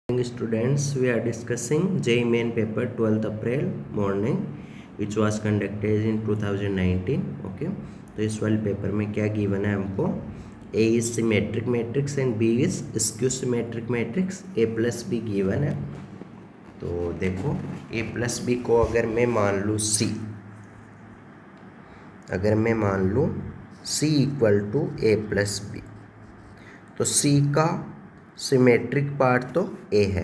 Students, we are discussing JEE Main Paper 12th April morning which was conducted in 2019. Okay, तो इस वाले paper में क्या given है हमको? A is symmetric matrix and B is skew symmetric matrix. A plus B given है. तो देखो A plus B को अगर मैं मान लूँ C, अगर मैं मान लूँ C equal to A plus B, तो C का सिमेट्रिक पार्ट तो A है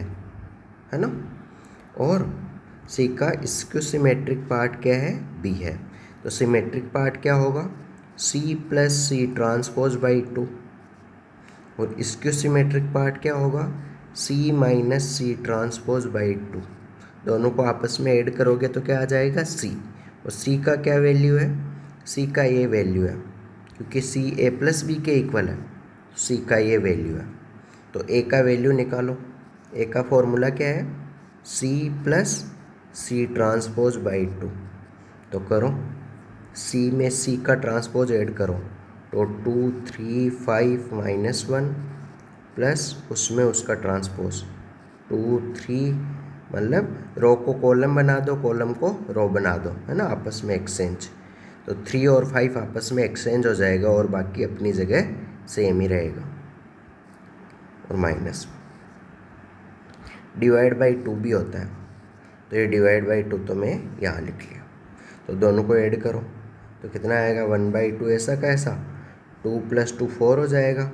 ना, और C का स्क्यू सिमेट्रिक पार्ट क्या है? B है. तो सिमेट्रिक पार्ट क्या होगा? C plus C transpose by 2, और स्क्यू सिमेट्रिक पार्ट क्या होगा? C minus C transpose by 2. दोनों को आपस में ऐड करोगे तो क्या आ जाएगा? C. और C का क्या वैल्यू है? C का ये वैल्यू है, क्योंकि C A प्लस B के इक्वल है, C का ये वैल्यू है. तो A का वैल्यू निकालो. A का फॉर्मूला क्या है? C plus C transpose by 2. तो करो, C में C का ट्रांसपोज ऐड करो तो 2 3 5 माइनस 1 प्लस उसमें उसका ट्रांसपोज 2 3, मतलब रो को कॉलम बना दो, कॉलम को रो बना दो, है ना, आपस में एक्सचेंज. तो 3 और 5 आपस में एक्सचेंज हो जाएगा और बाकी अपनी जगह सेम ही रहेगा. और माइनस डिवाइड बाई 2 भी होता है, तो ये डिवाइड बाई 2 तो मैं यहाँ लिख लिया. तो दोनों को ऐड करो तो कितना आएगा? 1/2. ऐसा कैसा? 2 प्लस 2 4 हो जाएगा,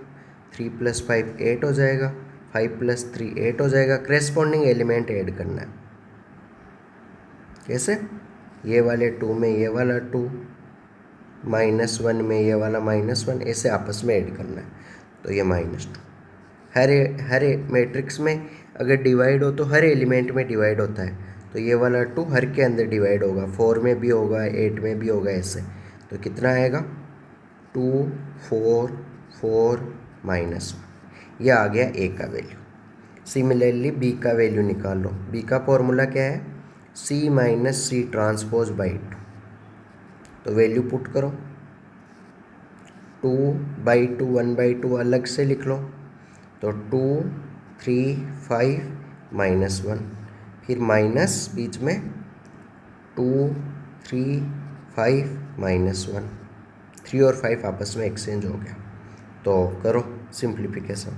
3 प्लस 5 8 हो जाएगा, 5 प्लस 3 8 हो जाएगा. करेस्पॉन्डिंग एलिमेंट ऐड करना है. कैसे? ये वाले 2 में ये वाला 2, -1 में ये वाला -1, ऐसे आपस में ऐड करना है. तो ये -2. हर मैट्रिक्स में अगर डिवाइड हो तो हर एलिमेंट में डिवाइड होता है, तो ये वाला 2 हर के अंदर डिवाइड होगा, 4 में भी होगा, 8 में भी होगा, ऐसे. तो कितना आएगा? 2 4 4 -1. ये आ गया A का वैल्यू. सिमिलरली B का वैल्यू निकाल लो. B का फॉर्मूला क्या है? C minus C transpose by 2. तो वैल्यू पुट करो. 2/2 1/2 अलग से लिख लो, तो 2 3 5 -1, फिर माइनस बीच में 2 3 5 -1, 3 और 5 आपस में एक्सचेंज हो गया. तो करो सिंप्लीफिकेशन.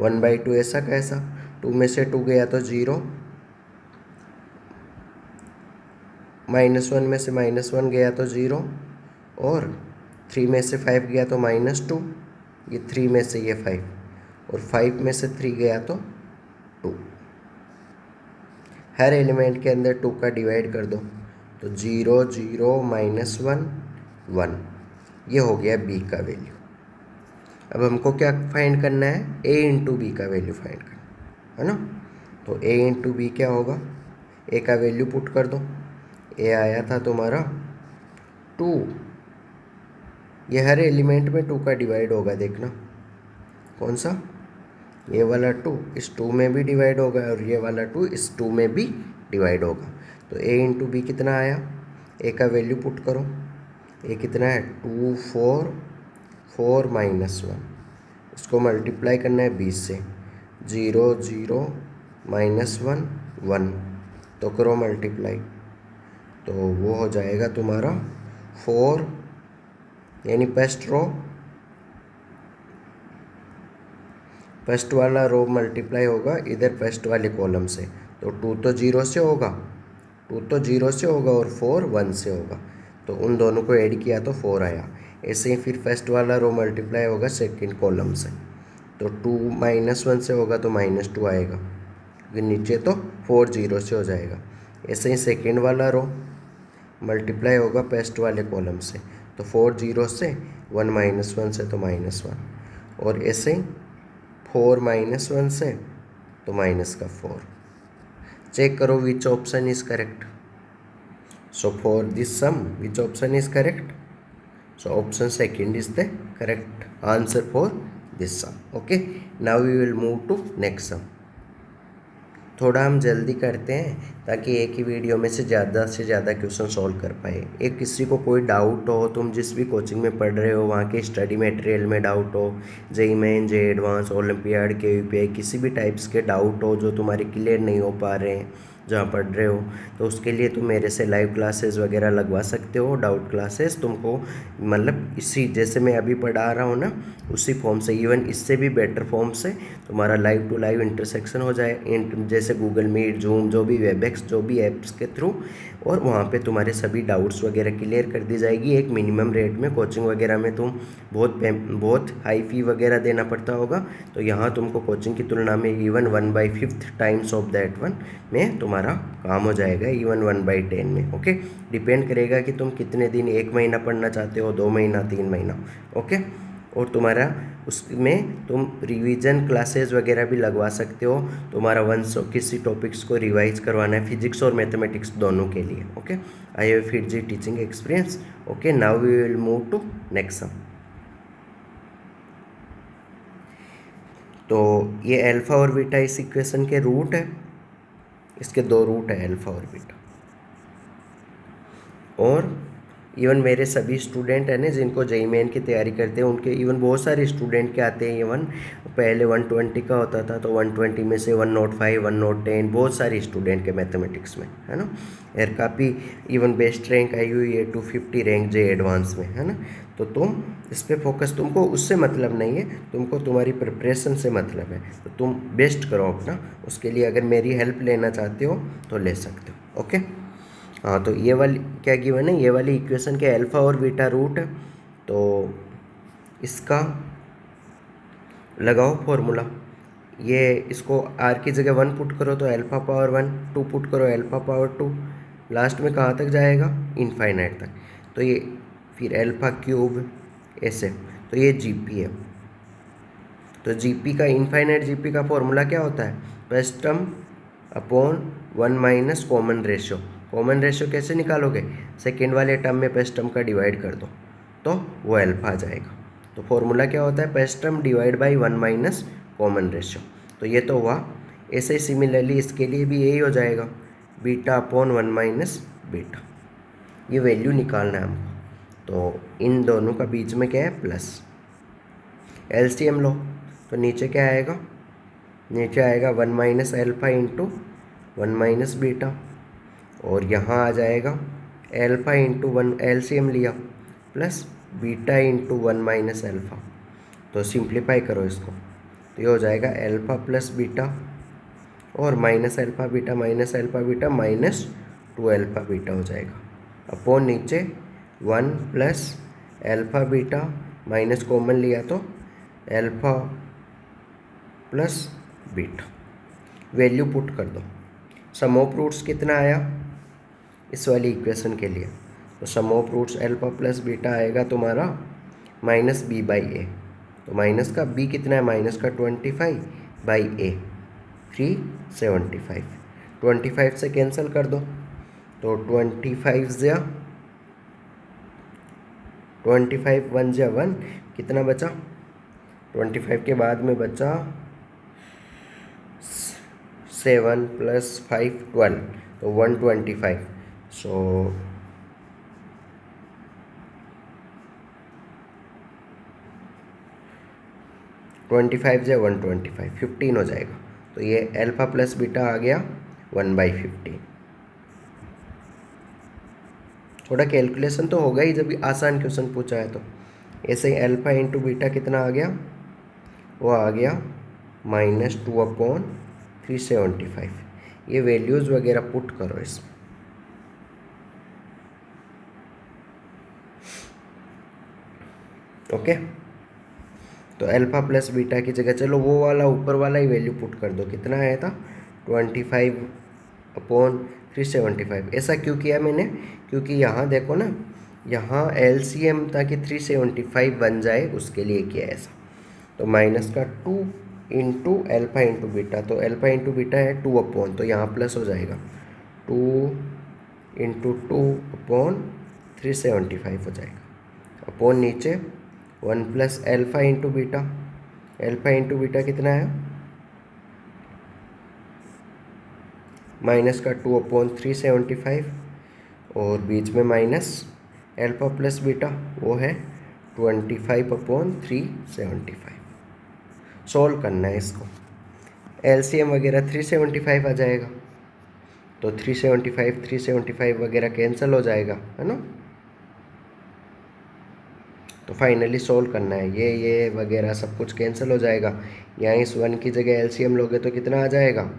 1/2 ऐसा कैसा? 2 में से 2 गया तो 0, -1 में से -1 गया तो 0, और 3 में से 5 गया तो -2, ये 3 में से ये 5, और 5 में से 3 गया तो 2. हर एलिमेंट के अंदर 2 का डिवाइड कर दो, तो 0 0 -1 1. ये हो गया B का वैल्यू. अब हमको क्या फाइंड करना है? A इंटू B का वैल्यू फाइंड करना है ना. तो A इंटू B क्या होगा? A का वैल्यू पुट कर दो. A आया था तुम्हारा 2. ये हर एलिमेंट में 2 का डिवाइड होगा, देखना कौन सा? ये वाला 2 इस 2 में भी डिवाइड होगा, और ये वाला 2 इस 2 में भी डिवाइड होगा. तो A इंटू B कितना आया? A का वैल्यू पुट करो. A कितना है? 2 4 4 -1. इसको मल्टीप्लाई करना है 20 से. 0 0 -1 1. तो करो मल्टीप्लाई, तो वो हो जाएगा तुम्हारा 4, यानी फर्स्ट वाला रो मल्टीप्लाई होगा इधर फर्स्ट वाले कॉलम से. तो 2 तो 0 से होगा, 2 तो 0 से होगा, और 4 1 से होगा. तो उन दोनों को ऐड किया तो 4 आया. ऐसे ही फिर फर्स्ट वाला रो मल्टीप्लाई होगा सेकंड कॉलम से. तो 2 -1 से होगा तो -2 आएगा, क्योंकि नीचे तो 4 0 से हो जाएगा. ऐसे ही सेकंड वाला रो मल्टीप्लाई होगा फर्स्ट वाले कॉलम से, तो 4 0 से, 1 -1 से तो -1, और ऐसे 4 -1 से तो माइनस का 4. चेक करो which option is correct. So for this sum which option is correct? So option second is the correct answer for this sum. Okay, now we will move to next sum. थोड़ा हम जल्दी करते हैं ताकि एक ही video में से ज़्यादा क्वेश्चन सॉल्व कर पाए। एक किसी को कोई डाउट हो, तुम जिस भी कोचिंग में पढ़ रहे हो वहाँ के स्टडी मटेरियल में डाउट हो, JEE main, JEE advance, olympiad, KVPY, किसी भी टाइप्स के डाउट हो जो तुम्हारे क्लियर नहीं हो पा रहे हैं जहाँ पढ़ रहे हो, तो उसके लिए तुम मेरे से लाइव क्लासेस वगैरह लगवा सकते हो। डाउट क्लासेस तुमको मतलब इसी जैसे मैं अभी पढ़ा रहा हूँ ना, उसी फॉर्म से, इवन इससे भी बेटर फॉर्म से तुम्हारा लाइव टू लाइव इंटरसेक्शन हो जाए, जैसे गूगल मीट, जूम, जो भी वेबएक्स, जो भी ऐप्स के थ्रू, और वहाँ पे तुम्हारे सभी डाउट्स वगैरह क्लियर कर दी जाएगी एक मिनिमम रेट में। कोचिंग वगैरह में तुम बहुत हाई फी वगैरह देना पड़ता होगा, तो यहाँ तुमको कोचिंग की तुलना में even 1/5 times of that one में तुम्हारा काम हो जाएगा, इवन 1/10 में। ओके, डिपेंड करेगा कि तुम कितने दिन, 1 महीना पढ़ना चाहते हो, 2 महीना, 3 महीना। ओके, और तुम्हारा उसमें तुम रिवीजन क्लासेस वगैरह भी लगवा सकते हो। तुम्हारा वंस किसी टॉपिक्स को रिवाइज करवाना है, फिजिक्स और मैथमेटिक्स दोनों के लिए। Okay, I have FIITJEE teaching experience. Okay, now we will move to next sum. तो ये अल्फा और बीटा इस इक्वेशन के रूट है, इसके 2 रूट है, अल्फा और बीटा। और इवन मेरे सभी स्टूडेंट हैं ना जिनको जेईई मेन की तैयारी करते हैं, उनके इवन बहुत सारे स्टूडेंट के आते हैं। इवन पहले 120 का होता था, तो 120 में से 105, 110, बहुत सारे स्टूडेंट के मैथमेटिक्स में, है ना। और काफ़ी इवन बेस्ट रैंक आई हुई है, 250 रैंक जेईई एडवांस में, है ना। तो तुम इस पर फोकस, तुमको उससे मतलब नहीं है, तुमको तुम्हारी प्रिपरेशन से मतलब है, तो तुम बेस्ट करो अपना। उसके लिए अगर मेरी हेल्प लेना चाहते हो तो ले सकते हो। ओके, हाँ, तो ये वाली क्या गिवन है, ये वाली इक्वेशन के अल्फा और बीटा रूट है, तो इसका लगाओ फॉर्मूला। ये इसको आर की जगह 1 पुट करो तो अल्फा पावर 1, 2 पुट करो अल्फा पावर 2, लास्ट में कहाँ तक जाएगा, इनफाइनाइट तक। तो ये फिर अल्फा क्यूब ऐसे, तो ये जीपी है। तो जीपी का, इनफाइनाइट जीपी का फॉर्मूला क्या होता है, first term upon 1 minus common ratio. Common ratio कैसे निकालोगे, सेकेंड वाले टर्म में फर्स्ट टर्म का डिवाइड कर दो तो वो अल्फा आ जाएगा। तो फॉर्मूला क्या होता है, first term divide by 1 minus common ratio. तो ये तो हुआ। ऐसे ही सिमिलरली इसके लिए भी यही हो जाएगा, बीटा अपॉन 1 माइनस बीटा। ये वैल्यू निकालना है हमको, तो इन दोनों का बीच में क्या है, प्लस। एलसीएम लो, तो नीचे क्या आएगा, नीचे आएगा 1 minus alpha into 1 minus beta, और यहाँ आ जाएगा अल्फ़ा इंटू 1, एलसीएम लिया, plus beta into 1 minus alpha. तो सिंप्लीफाई करो इसको, तो ये हो जाएगा अल्फ़ा प्लस बीटा और minus alpha beta minus 2 alpha beta हो जाएगा, अपॉन नीचे 1 plus alpha beta minus common लिया तो alpha plus beta. Value put कर दो। सम ऑफ रूट्स कितना आया इस वाली इक्वेशन के लिए, तो sum of roots alpha plus beta आएगा तुम्हारा माइनस बी बाई ए। तो माइनस का बी कितना है, माइनस का 25 बाई ए 375। 25 से कैंसिल कर दो, तो 25 1 जा 1, कितना बचा, 25 के बाद में बचा 7 प्लस 5 12, तो 125। सो 25 से 125, 15 हो जाएगा। तो ये अल्फ़ा प्लस बीटा आ गया 1/15। थोड़ा कैलकुलेशन तो होगा ही जब आसान क्वेश्चन पूछा है तो। ऐसे ही अल्फ़ा इंटू बीटा कितना आ गया, वो आ गया -2/375। ये वैल्यूज़ वगैरह पुट करो इसमें। ओके, तो अल्फ़ा प्लस बीटा की जगह चलो वो वाला ऊपर वाला ही वैल्यू पुट कर दो, कितना आया था 25/375। ऐसा क्यों किया मैंने, क्योंकि यहाँ देखो ना, यहाँ एलसीएम ताकि 375 बन जाए उसके लिए किया ऐसा। तो माइनस का 2 इंटू अल्फ़ा इंटू बीटा, तो अल्फ़ा इंटू बीटा है 2 अपॉन, तो यहाँ प्लस हो जाएगा 2 इंटू 2/375 हो जाएगा, अपॉन नीचे 1 प्लस अल्फ़ा इंटू बीटा कितना है माइनस का 2/375 और बीच में माइनस अल्फा प्लस बीटा वो है 25/375। सॉल्व करना है इसको, एलसीएम वगैरह 375 आ जाएगा, तो 375 वगैरह कैंसिल हो जाएगा, है ना। तो फाइनली सोल्व करना है, ये वगैरह सब कुछ कैंसिल हो जाएगा। यहाँ इस 1 की जगह एलसीएम लोगे तो कितना आ जाएगा,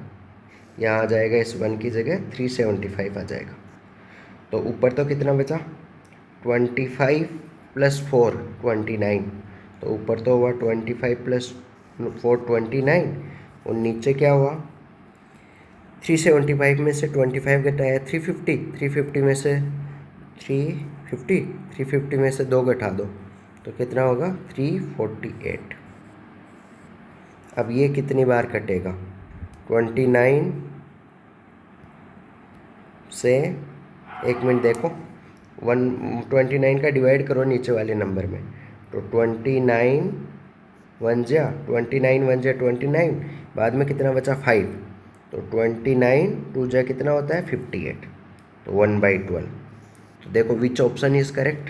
यहाँ आ जाएगा इस 1 की जगह 375 आ जाएगा। तो ऊपर तो कितना बचा 25 + 4 29, तो ऊपर तो हुआ 25 + 4 29, और नीचे क्या हुआ 375 में से 25 घटाया 350 में से 350 में से 2 घटा दो तो कितना होगा 348। अब ये कितनी बार कटेगा 29 से, 1 मिनट देखो, 129 का डिवाइड करो नीचे वाले नंबर में, तो 29 1 जा 29, बाद में कितना बचा 5, तो 29 2 जा कितना होता है 58, तो 1/12। तो देखो which option is correct,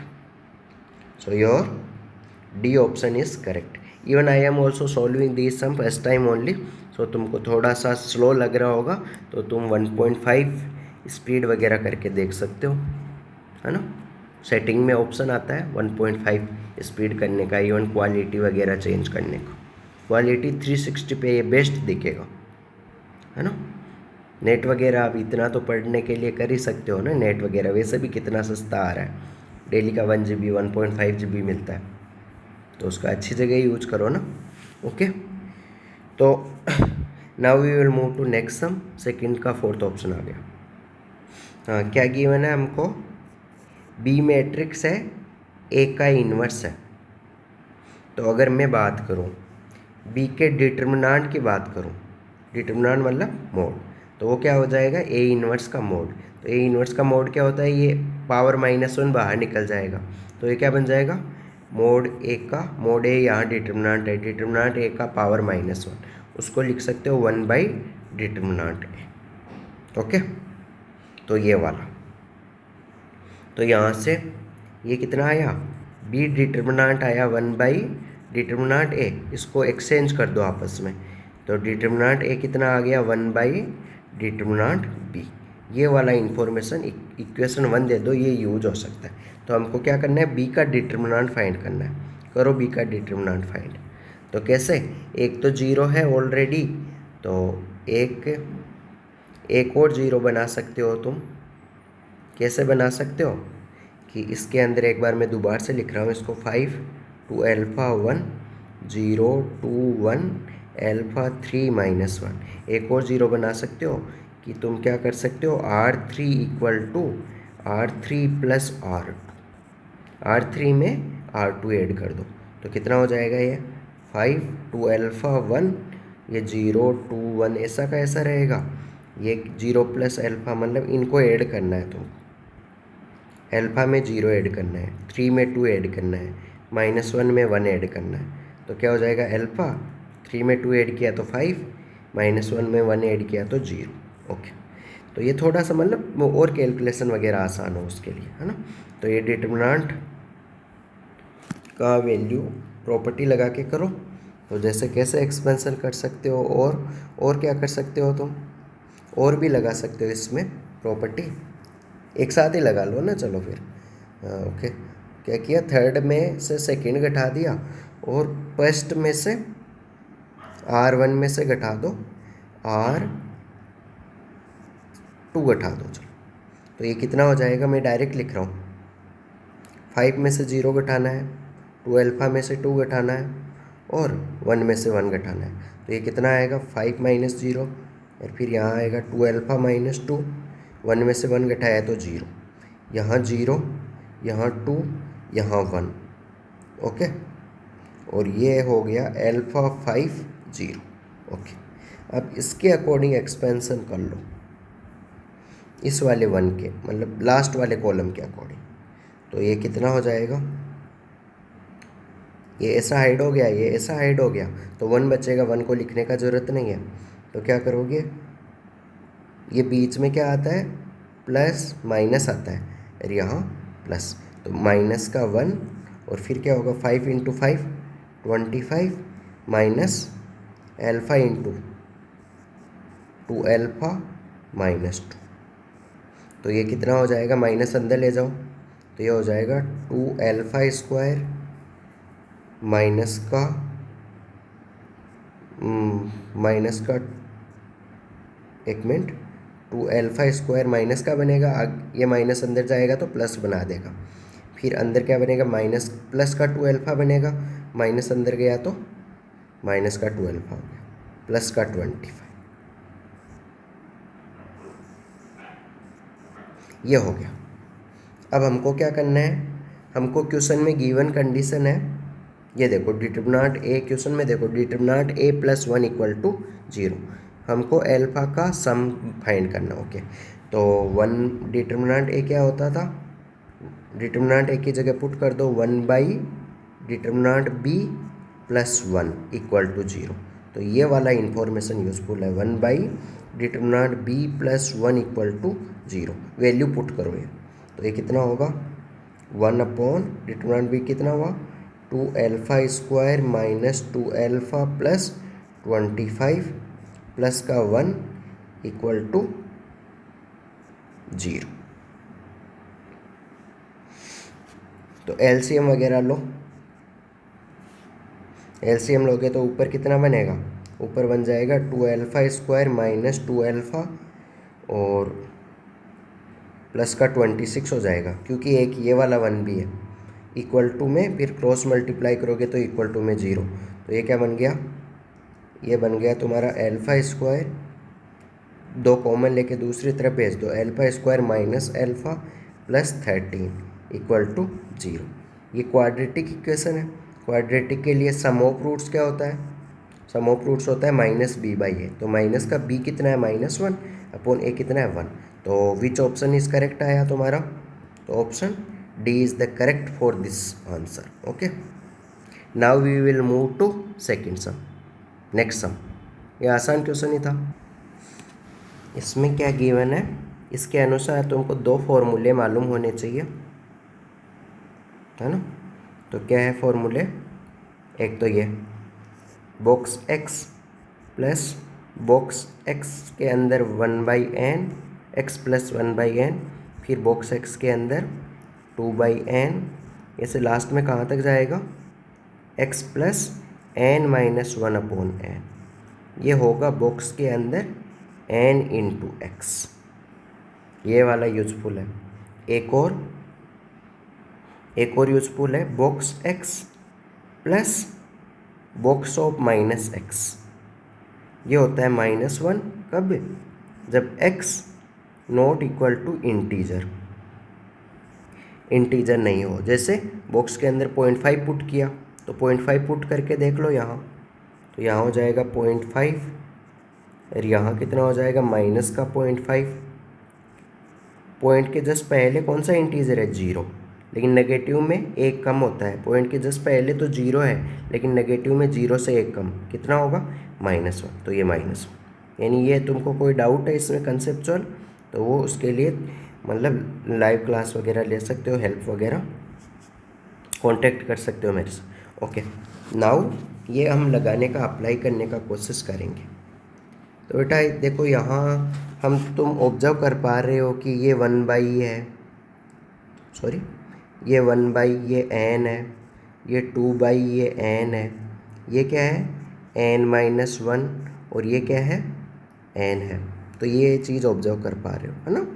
so your D option is correct. Even I am also solving this sum first time only, so तुमको थोड़ा सा स्लो लग रहा होगा तो तुम 1.5 स्पीड वगैरह करके देख सकते हो, है ना। सेटिंग में ऑप्शन आता है 1.5 स्पीड करने का, इवन क्वालिटी वगैरह चेंज करने का। क्वालिटी 360 पे ये बेस्ट दिखेगा, है ना। नेट वगैरह आप इतना तो पढ़ने के लिए कर ही सकते हो ना, नेट वगैरह वैसे भी कितना सस्ता आ रहा है, डेली का 1 GB 1.5 GB मिलता है, तो उसका अच्छी जगह यूज करो ना। ओके, तो now we will move to next sum. Second का फोर्थ ऑप्शन आ गया। हाँ, क्या गिवन है हमको, बी मैट्रिक्स है, ए का इन्वर्स है। तो अगर मैं बात करूँ बी के डिटर्मिनेंट की बात करूँ, डिटर्मिनेंट मतलब मोड, तो वो क्या हो जाएगा ए इन्वर्स का मोड। तो ए इन्वर्स का मोड क्या होता है, ये पावर -1 बाहर निकल जाएगा, तो ये क्या बन जाएगा मोड ए का, मोड ए यहाँ डिटर्मिनेंट है, डिटर्मिनेंट ए का पावर -1, उसको लिख सकते हो 1/डिटर्मिनेंट ए। ओके, तो ये वाला, तो यहाँ से ये कितना आया बी डिटर्मिनेंट आया 1/डिटर्मिनेंट ए, इसको एक्सचेंज कर दो आपस में, तो डिटर्मिनेंट ए कितना आ गया 1/डिटर्मिनेंट बी। ये वाला इंफॉर्मेशन इक्वेशन 1 दे दो, ये यूज हो सकता है। तो हमको क्या करना है, बी का डिटर्मिनेंट फाइंड करना है, करो बी का डिटर्मिनेंट फाइंड। तो कैसे, एक तो 0 है ऑलरेडी, तो एक और 0 बना सकते हो तुम। कैसे बना सकते हो कि इसके अंदर एक बार मैं दोबारा से लिख रहा हूँ इसको, 5 2 अल्फ़ा 1 0 2 1 अल्फ़ा 3 -1। एक और 0 बना सकते हो कि तुम क्या कर सकते हो, R3 = R3 + R2, R3 में R2 ऐड कर दो, तो कितना हो जाएगा ये 5 2 अल्फ़ा 1, ये 0 2 1 ऐसा का ऐसा रहेगा, ये 0 + अल्फ़ा मतलब इनको ऐड करना है तुमको, अल्फ़ा में 0 ऐड करना है, 3 में 2 ऐड करना है, -1 में 1 ऐड करना है, तो क्या हो जाएगा अल्फ़ा 3 में 2 ऐड किया तो 5, -1 में 1 ऐड किया तो 0। ओके, तो ये थोड़ा सा मतलब और कैलकुलेशन वगैरह आसान हो उसके लिए, है ना। तो ये डिटर्मिनेंट का वैल्यू प्रॉपर्टी लगा के करो, तो जैसे कैसे एक्सपेंशन कर सकते हो, और क्या कर सकते हो तुम, और भी लगा सकते हो इसमें प्रॉपर्टी, एक साथ ही लगा लो ना, चलो फिर। ओके, क्या किया, थर्ड में से सेकंड घटा दिया, और फर्स्ट में से R1 में से घटा दो, R2 घटा दो, चलो। तो ये कितना हो जाएगा, मैं डायरेक्ट लिख रहा हूँ, 5 में से 0 घटाना है, 2 अल्फ़ा में से 2 घटाना है, और 1 में से 1 घटाना है, तो ये कितना आएगा 5 - 0, और फिर यहाँ आएगा 2 अल्फ़ा - 2, 1 में से 1 घटाया तो 0, यहाँ 0, यहाँ 2, यहाँ 1। ओके, और ये हो गया अल्फ़ा 5 0। ओके, अब इसके अकॉर्डिंग एक्सपेंशन कर लो, इस वाले 1 के मतलब लास्ट वाले कॉलम के अकॉर्डिंग, तो ये कितना हो जाएगा, ये ऐसा हाइड हो गया, ये ऐसा हाइड हो गया, तो 1 बचेगा, 1 को लिखने का ज़रूरत नहीं है, तो क्या करोगे ये बीच में क्या आता है, प्लस माइनस आता है, और यहाँ प्लस, तो माइनस का 1 और फिर क्या होगा 5 into 5 25 minus alpha into 2 alpha minus 2, तो ये कितना हो जाएगा, माइनस अंदर ले जाओ तो ये हो जाएगा 2 एल्फ़ा स्क्वायर माइनस का एक मिनट, 2 एल्फ़ा स्क्वायर माइनस का बनेगा, ये माइनस अंदर जाएगा तो प्लस बना देगा, फिर अंदर क्या बनेगा, माइनस प्लस का 2 एल्फ़ा बनेगा, माइनस अंदर गया तो माइनस का 2 एल्फ़ा हो गया, प्लस का 25, ये हो गया। अब हमको क्या करना है, हमको क्वेश्चन में गिवन कंडीशन है, ये देखो डिटरमिनेंट ए, क्वेश्चन में देखो determinant A plus 1 equal to 0, हमको एल्फा का सम फाइंड करना। ओके, तो 1 डिटरमिनेंट ए क्या होता था, डिटरमिनेंट ए की जगह पुट कर दो 1 by determinant B plus 1 equal to 0, तो ये वाला इंफॉर्मेशन यूजफुल है, 1 by determinant B plus 1 equal to 0, value put करो ये, तो ये कितना होगा 1 अपॉन डिटरमिनेंट बी कितना हुआ 2 alpha square minus 2 alpha plus 25 plus का 1 इक्वल टू 0। तो एलसीएम वगैरह लो, एलसीएम लोगे तो ऊपर कितना बनेगा, ऊपर बन जाएगा 2 एल्फ़ा स्क्वायर माइनस 2 एल्फ़ा और प्लस का 26 हो जाएगा, क्योंकि एक ये वाला 1 भी है, इक्वल टू में फिर क्रॉस मल्टीप्लाई करोगे तो इक्वल टू में 0, तो ये क्या बन गया, ये बन गया तुम्हारा एल्फ़ा स्क्वायर, 2 कॉमन लेके दूसरी तरफ भेज दो, alpha square minus alpha plus 13 equal to 0। ये क्वाड्रेटिक इक्वेशन है, क्वाड्रेटिक के लिए सम ऑफ रूट्स क्या होता है, सम ऑफ रूट्स होता है माइनस बी बाई ए, तो माइनस का बी कितना है -1 अपॉन ए कितना है 1, तो विच ऑप्शन इज करेक्ट आया तुम्हारा, तो option D is the correct for this answer. Okay, now we will move to second sum, next sum, ये आसान क्वेश्चन ही था। इसमें क्या गिवन है, इसके अनुसार तुमको 2 फॉर्मूले मालूम होने चाहिए, है ना, तो क्या है फॉर्मूले, एक तो ये box x plus box x के अंदर 1/n x प्लस 1/n, फिर बॉक्स x के अंदर 2/n, ऐसे लास्ट में कहाँ तक जाएगा x plus n minus 1 upon n, ये होगा बॉक्स के अंदर n इंटू x, ये वाला यूजफुल है। एक और यूजफुल है box x plus box of minus x, ये होता है -1 कब, जब x not equal to integer नहीं हो, जैसे बॉक्स के अंदर 0.5 पुट किया तो 0.5 पुट करके देख लो यहाँ, तो यहाँ हो जाएगा 0.5 और यहाँ कितना हो जाएगा माइनस का 0.5, पॉइंट के जस्ट पहले कौन सा इंटीजर है 0, लेकिन नेगेटिव में 1 कम होता है, पॉइंट के जस्ट पहले तो 0 है लेकिन नेगेटिव में 0 से 1 कम कितना होगा -1, तो ये -1, यानी ये तुमको कोई डाउट है इसमें कंसेप्चुअल, तो वो उसके लिए मतलब लाइव क्लास वगैरह ले सकते हो, हेल्प वगैरह कांटेक्ट कर सकते हो मेरे से। ओके, नाउ ये हम लगाने का अप्लाई करने का कोशिश करेंगे। तो बेटा देखो यहाँ तुम ऑब्जर्व कर पा रहे हो कि ये 1/, है सॉरी ये 1/, ये n है, ये 2/, ये n है, ये क्या है n-1 और ये क्या है n है, तो ये चीज़ ऑब्जर्व कर पा रहे हो, है ना,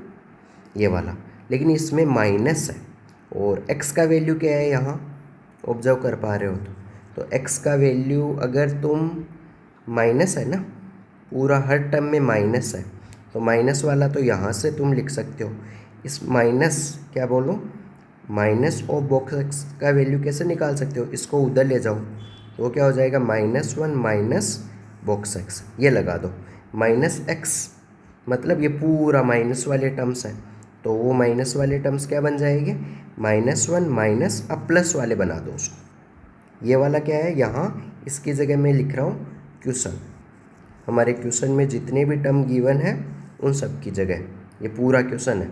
ये वाला, लेकिन इसमें माइनस है और x का वैल्यू क्या है यहाँ ऑब्जर्व कर पा रहे हो, तो x का वैल्यू अगर तुम माइनस है ना, पूरा हर टर्म में माइनस है, तो माइनस वाला तो यहाँ से तुम लिख सकते हो, इस माइनस क्या बोलो माइनस ऑफ बॉक्स एक्स का वैल्यू कैसे निकाल सकते हो, इसको उधर ले जाओ तो क्या हो जाएगा -1 माइनस बॉक्स एक्स, ये लगा दो -x, मतलब ये पूरा माइनस वाले टर्म्स हैं, तो वो माइनस वाले टर्म्स क्या बन जाएंगे -1 माइनस, अब प्लस वाले बना दो उसको, ये वाला क्या है यहाँ इसकी जगह मैं लिख रहा हूँ क्वेश्चन, हमारे क्वेश्चन में जितने भी टर्म गिवन है उन सब की जगह ये पूरा क्वेश्चन है,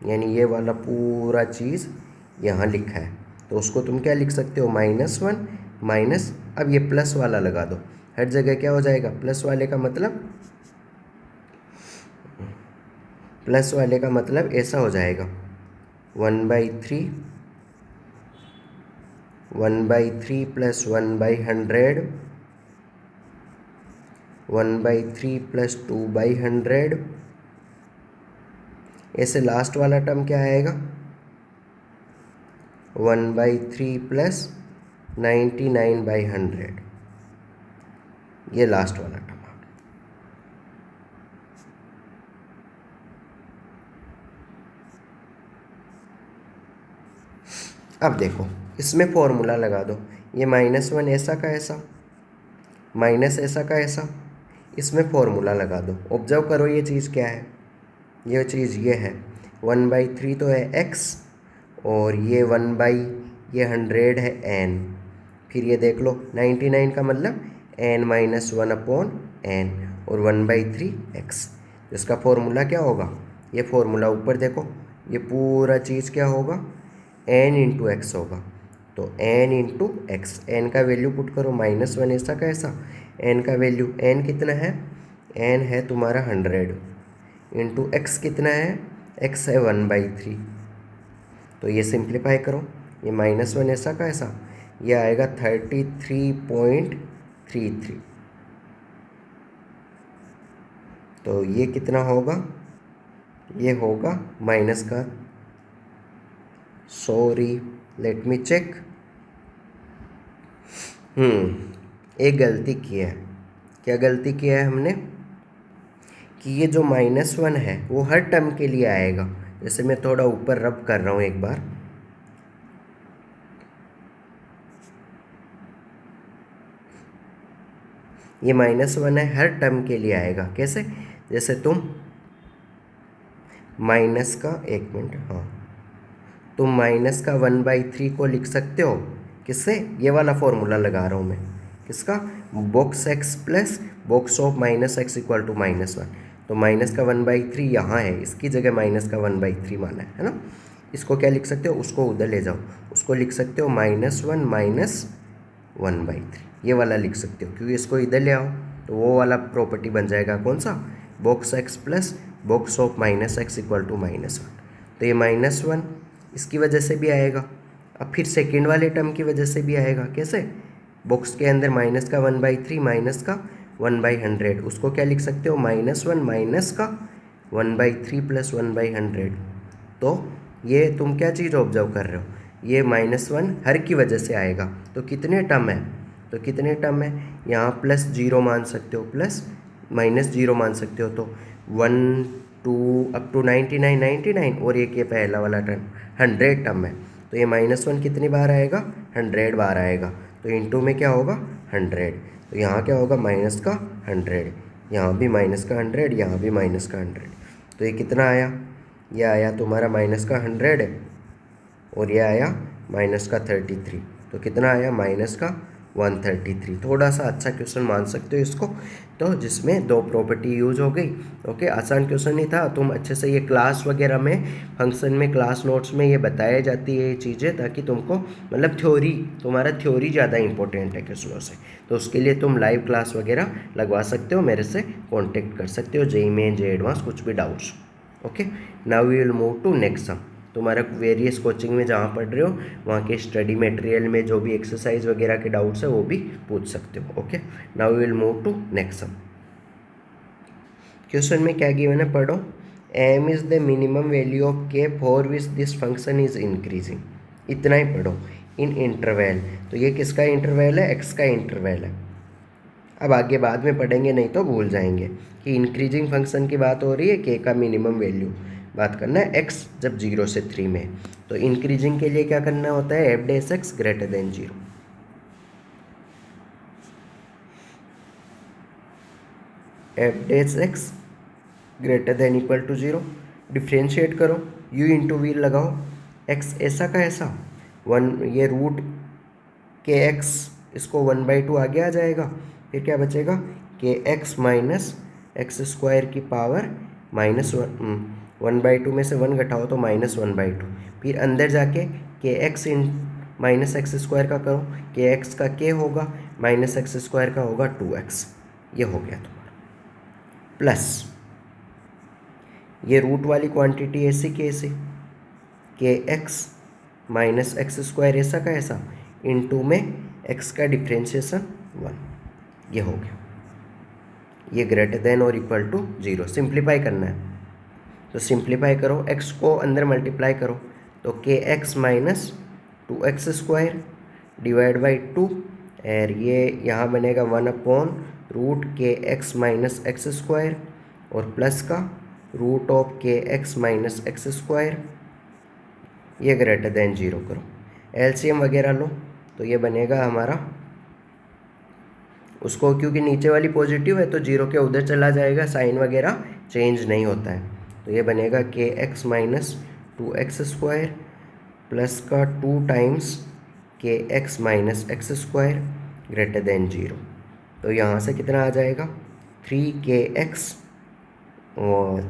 यानी ये वाला पूरा चीज़ यहाँ लिखा है, तो उसको तुम क्या लिख सकते हो, -1 माइनस, अब ये प्लस वाला लगा दो, हर जगह क्या हो जाएगा, प्लस वाले का मतलब ऐसा हो जाएगा 1/3 प्लस 1/100 1/3 प्लस 2/100, ऐसे लास्ट वाला टर्म क्या आएगा 1/3 प्लस 99/100, ये लास्ट वाला टर्म। अब देखो इसमें फॉर्मूला लगा दो, ये -1 ऐसा का ऐसा माइनस ऐसा का ऐसा, इसमें फॉर्मूला लगा दो। ऑब्जर्व करो ये चीज़ क्या है, ये चीज़ ये है 1/3 तो है x, और ये 1/100 है n, फिर ये देख लो 99 का मतलब n-1/n और 1/3 x, इसका फॉर्मूला क्या होगा, ये फॉर्मूला ऊपर देखो, ये पूरा चीज़ क्या होगा n इंटू एक्स होगा, तो n इंटू एक्स, एन का वैल्यू पुट करो, -1 ऐसा का ऐसा, n का वैल्यू, n कितना है, n है तुम्हारा 100, इंटू एक्स कितना है, x है 1/3, तो ये सिंप्लीफाई करो, ये -1 ऐसा का ऐसा, ये आएगा 33.33, तो ये कितना होगा, ये होगा माइनस का, सॉरी लेट मी चेक, एक गलती की है, क्या गलती किया है हमने, कि ये जो -1 है वो हर टर्म के लिए आएगा, जैसे मैं थोड़ा ऊपर रब कर रहा हूँ एक बार, ये -1 है हर टर्म के लिए आएगा, कैसे, जैसे तुम माइनस का, एक मिनट, हाँ, तुम माइनस का 1/3 को लिख सकते हो, किससे, ये वाला फॉर्मूला लगा रहा हूँ मैं, किसका, box x plus box of -x equal to -1, तो माइनस का 1/3 यहाँ है, इसकी जगह माइनस का 1/3 माना है ना, इसको क्या लिख सकते हो, उसको उधर ले जाओ, उसको लिख सकते हो -1 माइनस 1/3, ये वाला लिख सकते हो, क्योंकि इसको इधर ले आओ तो वो वाला प्रॉपर्टी बन जाएगा, कौन सा, box x plus box of -x equal to -1, तो ये -1 इसकी वजह से भी आएगा, अब फिर सेकेंड वाले टर्म की वजह से भी आएगा, कैसे, बॉक्स के अंदर माइनस का 1/3 माइनस का 1/100, उसको क्या लिख सकते हो, -1 माइनस का 1/3 प्लस 1/100, तो ये तुम क्या चीज़ ऑब्जर्व कर रहे हो, ये -1 हर की वजह से आएगा, तो कितने टर्म है, तो कितने टर्म है, यहाँ +0 मान सकते हो, प्लस -0 मान सकते हो, तो 1 2 अप टू 99 और एक ये पहला वाला टर्म 100 टर्म है, तो ये -1 कितनी बार आएगा, 100 बार आएगा, तो इनटू में क्या होगा 100, तो यहाँ क्या होगा माइनस का 100, यहाँ भी माइनस का 100, यहाँ भी माइनस का 100, तो ये कितना आया, ये आया तुम्हारा माइनस का 100 और ये आया माइनस का 33, तो कितना आया माइनस का 133, थोड़ा सा अच्छा क्वेश्चन मान सकते हो इसको, तो जिसमें दो प्रॉपर्टी यूज हो गई। ओके, आसान क्वेश्चन ही था, तुम अच्छे से ये क्लास वगैरह में, फंक्शन में, क्लास नोट्स में ये बताई जाती है ये चीज़ें, ताकि तुमको मतलब थ्योरी, तुम्हारा थ्योरी ज़्यादा इंपॉर्टेंट है क्वेश्चनों से, तो उसके लिए तुम लाइव क्लास वगैरह लगवा सकते हो, मेरे से कॉन्टेक्ट कर सकते हो, जेईई मेन जे एडवांस कुछ भी doubts. Okay, now we will move to next sum, तुम्हारा वेरियस कोचिंग में जहाँ पढ़ रहे हो वहाँ के स्टडी मटेरियल में जो भी एक्सरसाइज वगैरह के डाउट्स है वो भी पूछ सकते हो। Okay, now we will move to next sum. Question में क्या गिवन है, पढ़ो, m is the minimum value of k for which this function is increasing, इतना ही पढ़ो, इन इंटरवल, तो ये किसका इंटरवल है, x का इंटरवल है, अब आगे बाद में पढ़ेंगे नहीं तो भूल जाएंगे कि इंक्रीजिंग फंक्शन की बात हो रही है, k का मिनिमम वैल्यू बात करना है, x जब 0 से 3 में, तो इंक्रीजिंग के लिए क्या करना होता है, f dash x greater than 0, f dash x greater than equal to 0, differentiate करो, u इंटू वी लगाओ, x ऐसा का ऐसा 1, ये रूट के x, इसको 1/2 आगे आ जाएगा, फिर क्या बचेगा, के x माइनस एक्स स्क्वायर की पावर 1/2 में से 1 घटाओ तो -1/2। फिर अंदर जाके के एक्स इन माइनस एक्स स्क्वायर का करो, के एक्स का के होगा माइनस एक्स स्क्वायर का होगा 2x। ये हो गया तुम्हारा, प्लस ये रूट वाली क्वांटिटी ऐसी की ऐसी, के एक्स माइनस एक्स स्क्वायर ऐसा का ऐसा इनटू में एक्स का डिफ्रेंशिएशन 1। ये हो गया, ये ग्रेटर देन और इक्वल टू 0। सिंप्लीफाई करना है तो सिंप्लीफाई करो, x को अंदर मल्टीप्लाई करो तो के x minus 2x square divide by 2, और ये यहाँ बनेगा 1/√kx माइनस एक्स स्क्वायर और प्लस का रूट ऑफ के एक्स माइनस एक्स स्क्वायर, ये ग्रेटर देन 0 करो। एलसीएम वगैरह लो तो ये बनेगा हमारा, उसको क्योंकि नीचे वाली पॉजिटिव है तो 0 के उधर चला जाएगा, साइन वगैरह चेंज नहीं होता है। तो ये बनेगा के x minus 2x square plus का 2 टाइम्स के x minus x square greater than 0। तो यहाँ से कितना आ जाएगा 3kx और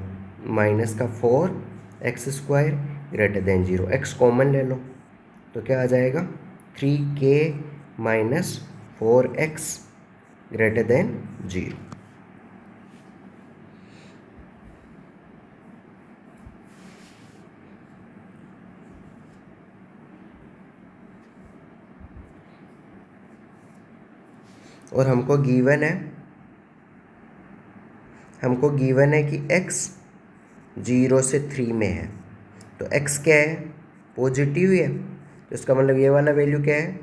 माइनस का 4x square greater than 0। x common ले लो तो क्या आ जाएगा 3k minus 4x greater than 0। और हमको गिवन है कि x 0 से 3 में है, तो x क्या है पॉजिटिव है, तो इसका मतलब ये वाला वैल्यू क्या है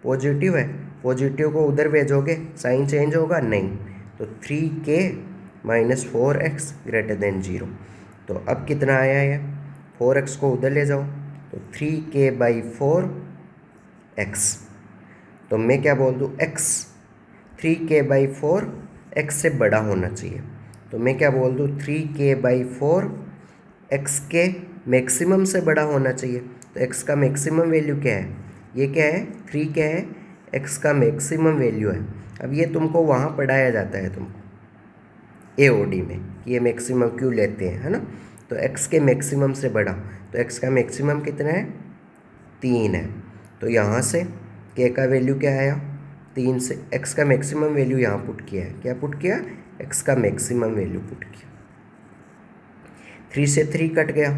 पॉजिटिव है। पॉजिटिव को उधर भेजोगे साइन चेंज होगा नहीं, तो 3k minus 4x greater than 0। तो अब कितना आया है 4x को उधर ले जाओ तो 3k/4x। तो मैं क्या बोल दूँ x 3k/4 x से बड़ा होना चाहिए, तो मैं क्या बोल दूँ 3k/4 x के मैक्सिमम से बड़ा होना चाहिए। तो x का मैक्सिमम वैल्यू क्या है, ये क्या है 3 क्या है x का मैक्सिमम वैल्यू है। अब ये तुमको वहाँ पढ़ाया जाता है तुमको AOD में कि ये मैक्सिमम क्यों लेते हैं, है ना। तो x के मैक्सिमम से बड़ा, तो x का मैक्सिमम कितना है 3 है, तो यहाँ से k का वैल्यू क्या आया 3 से x का मैक्सिमम वैल्यू यहाँ पुट किया है, क्या पुट किया x का मैक्सिमम वैल्यू पुट किया। 3 से 3 कट गया,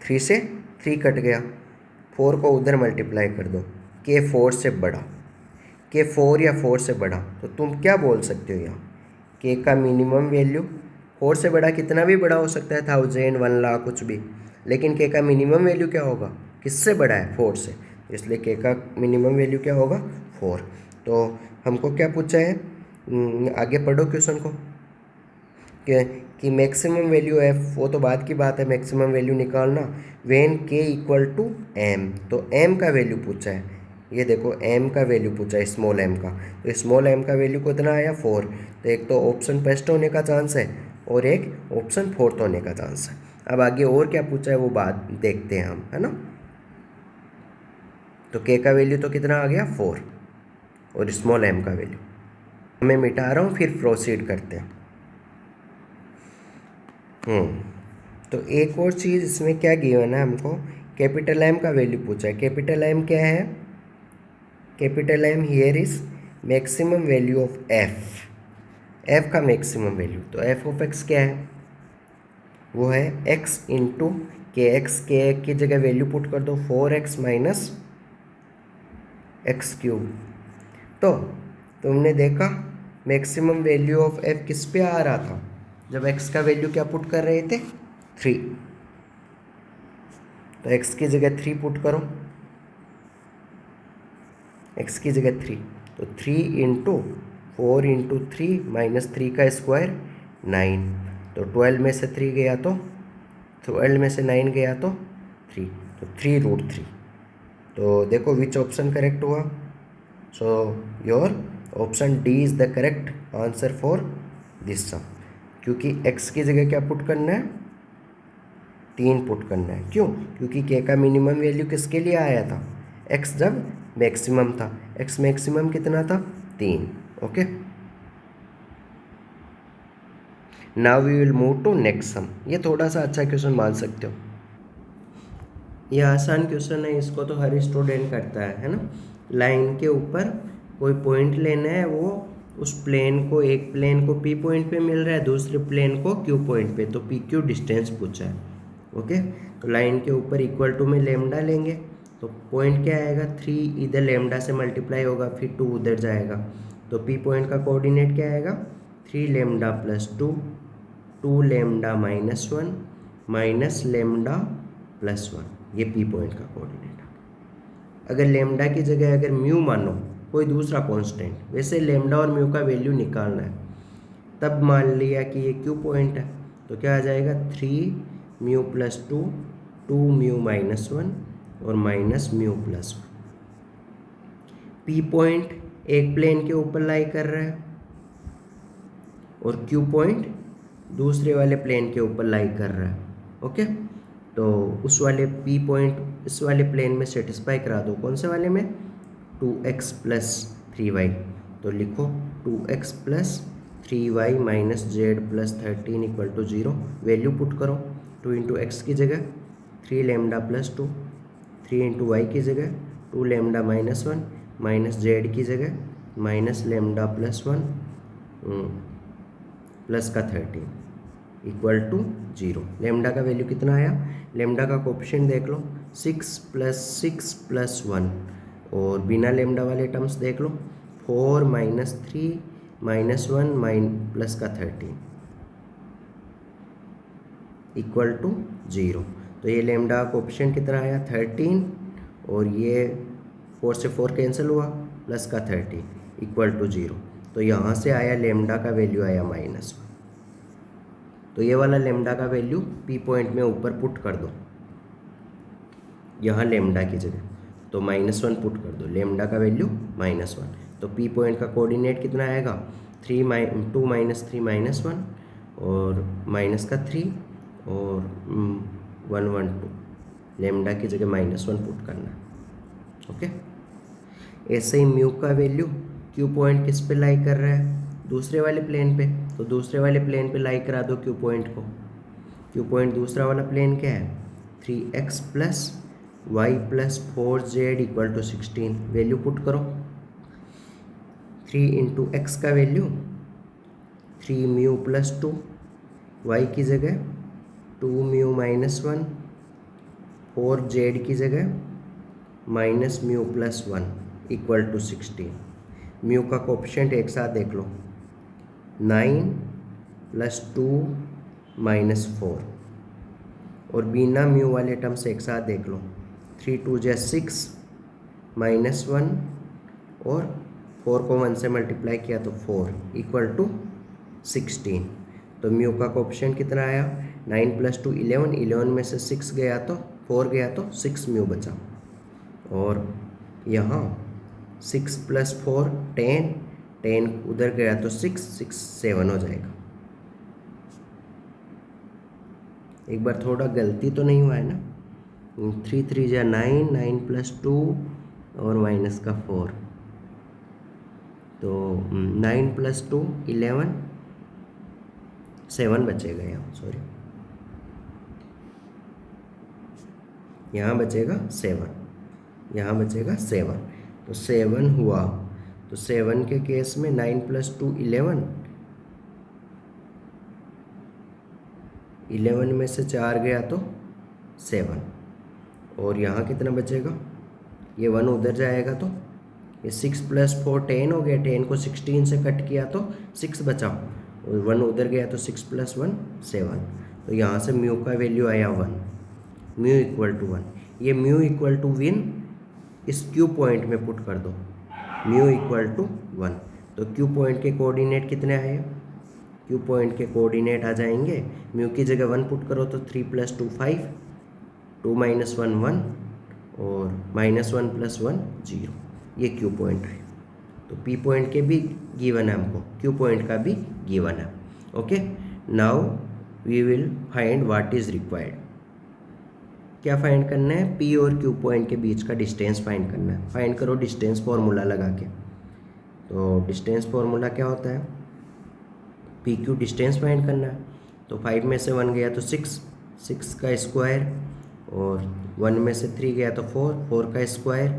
3 से 3 कट गया, 4 को उधर मल्टीप्लाई कर दो, के 4 से बड़ा, के 4 या 4 से बड़ा, तो तुम क्या बोल सकते हो यहाँ के का मिनिमम वैल्यू 4 से बड़ा कितना भी बड़ा हो सकता है 1000 1 लाख कुछ भी, लेकिन के का मिनिमम वैल्यू क्या होगा किससे बड़ा है 4 से, इसलिए के का मिनिमम वैल्यू क्या होगा 4। तो हमको क्या पूछा है, आगे पढ़ो क्वेश्चन को कि मैक्सिमम वैल्यू है, वो तो बाद की बात है, मैक्सिमम वैल्यू निकालना when k equal to m। तो m का वैल्यू पूछा है, ये देखो m का वैल्यू पूछा है स्मॉल m का, तो स्मॉल m का वैल्यू कितना आया 4। तो एक तो ऑप्शन फर्स्ट होने का चांस है और एक ऑप्शन फोर्थ होने का चांस है। अब आगे और क्या पूछा है वो बात देखते हैं हम, है ना। तो k का वैल्यू तो कितना आ गया 4 और स्मॉल m का वैल्यू मैं मिटा रहा हूँ, फिर प्रोसीड करते हैं। तो एक और चीज़ इसमें क्या गिवन है हमको, कैपिटल M का वैल्यू पूछा है। कैपिटल M क्या है, capital M here is maximum value of f का मैक्सिमम वैल्यू। तो f ऑफ x क्या है, वो है x इंटू के एक्स, के की जगह वैल्यू पुट कर दो 4x माइनस एक्स क्यूब। तो तुमने देखा मैक्सिमम वैल्यू ऑफ f किस पे आ रहा था जब x का वैल्यू क्या पुट कर रहे थे 3, तो x की जगह 3 पुट करो, x की जगह 3, तो 3 इंटू 4 इंटू 3 माइनस 3 का स्क्वायर 9, तो 12 में से 3 गया तो 12 में से 9 गया तो 3, तो 3√3। तो देखो विच ऑप्शन करेक्ट हुआ, so your option D is the correct answer for this sum, क्योंकि x की जगह क्या पुट करना है 3 पुट करना है। क्यों, क्योंकि k का मिनिमम वैल्यू किसके लिए आया था x जब मैक्सिमम था, x मैक्सिमम कितना था 3। Okay. Now we will move to next sum. ये थोड़ा सा अच्छा क्वेश्चन मान सकते हो, ये आसान क्वेश्चन है, इसको तो हर स्टूडेंट करता है ना। लाइन के ऊपर कोई पॉइंट लेना है, वो उस प्लेन को, एक प्लेन को पी पॉइंट पे मिल रहा है, दूसरे प्लेन को क्यू पॉइंट पे, तो पी क्यू डिस्टेंस पूछा है। ओके, तो लाइन के ऊपर इक्वल टू में लेमडा लेंगे, तो पॉइंट क्या आएगा 3, इधर लेमडा से मल्टीप्लाई होगा, फिर 2 उधर जाएगा, तो पी पॉइंट का कोऑर्डिनेट क्या आएगा 3 lambda plus 2, 2 lambda minus 1 minus lambda plus 1, ये पी पॉइंट का कोऑर्डिनेट है। अगर लेमडा की जगह अगर म्यू मानो, कोई दूसरा कांस्टेंट, वैसे लेमडा और म्यू का वैल्यू निकालना है, तब मान लिया कि ये क्यू पॉइंट है, तो क्या आ जाएगा 3 म्यू प्लस 2, 2 म्यू माइनस 1 और minus mu plus 1। P point एक प्लेन के ऊपर लाई कर रहा है और क्यू पॉइंट दूसरे वाले प्लेन के ऊपर लाई कर रहा है। ओके, तो उस वाले पी पॉइंट इस वाले प्लेन में सेटिस्फाई करा दो, कौन से वाले में 2x प्लस 3y, तो लिखो 2x plus 3y minus z plus 13 equal to 0। Value put करो, 2 इंटू एक्स की जगह 3 लेमडा प्लस 2, 3 इंटू वाई की जगह 2 लेमडा माइनस 1 माइनस जेड की जगह माइनस लेमडा प्लस 1 प्लस का 13 इक्वल टू 0। लेमडा का वैल्यू कितना आया, लेमडा का कोएफिशिएंट देख लो 6 प्लस 6 प्लस 1, और बिना लेमडा वाले टर्म्स देख लो 4 माइनस 3 माइनस 1 प्लस का 13 इक्वल टू 0। तो ये लेमडा का कोएफिशिएंट कितना आया 13, और ये 4 से 4 कैंसिल हुआ, प्लस का 13 इक्वल टू 0। तो यहाँ से आया लेमडा का वैल्यू आया -1। तो ये वाला लेमडा का वैल्यू पी पॉइंट में ऊपर पुट कर दो, यहाँ लेमडा की जगह, तो -1 पुट कर दो, लेमडा का वैल्यू -1। तो पी पॉइंट का कोऑर्डिनेट कितना आएगा 2 माइनस 3 -1 और माइनस का 3 और 1 1 2, लेमडा की जगह -1 पुट करना। ओके, ऐसे ही म्यू का वैल्यू, क्यू पॉइंट किस पे लाई कर रहा है, दूसरे वाले प्लेन पे, तो दूसरे वाले प्लेन पे लाई करा दो क्यू पॉइंट को। क्यू पॉइंट दूसरा वाला प्लेन क्या है 3x plus y plus 4z equal to 16। Value put करो, 3 इंटू एक्स का वैल्यू 3 म्यू प्लस 2, वाई की जगह 2 म्यू माइनस 1, 4z की जगह minus mu plus 1 equal to 16। Mu का कोएफिशिएंट एक साथ देख लो 9 प्लस 2 माइनस 4, और बिना म्यू वाले टर्म से एक साथ देख लो 3 2 जा 6 माइनस 1, और 4 को 1 से मल्टीप्लाई किया तो 4 इक्वल टू 16। तो म्यू का कोएफिशिएंट कितना आया 9 प्लस 2 11, 11 में से 6 गया तो 4 गया तो 6 म्यू बचा, और यहाँ 6 प्लस 4 10, 10 उधर गया तो 6 6 7 हो जाएगा। एक बार थोड़ा गलती तो नहीं हुआ है ना, 3 3 जा 9, 9 प्लस 2 और माइनस का 4, तो 9 प्लस 2 11, 7 बचेगा यहाँ, सॉरी यहाँ बचेगा 7, यहाँ बचेगा 7, तो 7 हुआ। तो 7 के केस में 9 प्लस 2 11, 11 में से 4 गया तो 7, और यहाँ कितना बचेगा, ये 1 उधर जाएगा तो ये 6 प्लस 4 10 हो गया, 10 को 16 से कट किया तो 6 बचा, और 1 उधर गया तो 6 प्लस 1 7। तो यहाँ से म्यू का वैल्यू आया 1, म्यू इक्वल टू 1। ये म्यू इक्वल टू 1 इस क्यू पॉइंट में पुट कर दो, म्यू इक्वल टू 1। तो क्यू पॉइंट के कोऑर्डिनेट कितने आए, क्यू पॉइंट के कोऑर्डिनेट आ जाएंगे, म्यू की जगह 1 पुट करो तो 3 प्लस 2 5, 2 माइनस 1 1, और -1 प्लस 1 0, ये क्यू पॉइंट है। तो पी पॉइंट के भी गिवन है हमको, क्यू पॉइंट का भी गिवन है। Okay, now we will find what is required. क्या फाइंड करना है, पी और क्यू पॉइंट के बीच का डिस्टेंस फाइंड करना है। फाइंड करो डिस्टेंस फॉर्मूला लगा के। तो डिस्टेंस फॉर्मूला क्या होता है, पी क्यू डिस्टेंस फाइंड करना है। तो 5 में से 1 गया तो 6, 6 का स्क्वायर, और 1 में से 3 गया तो 4, 4 का स्क्वायर,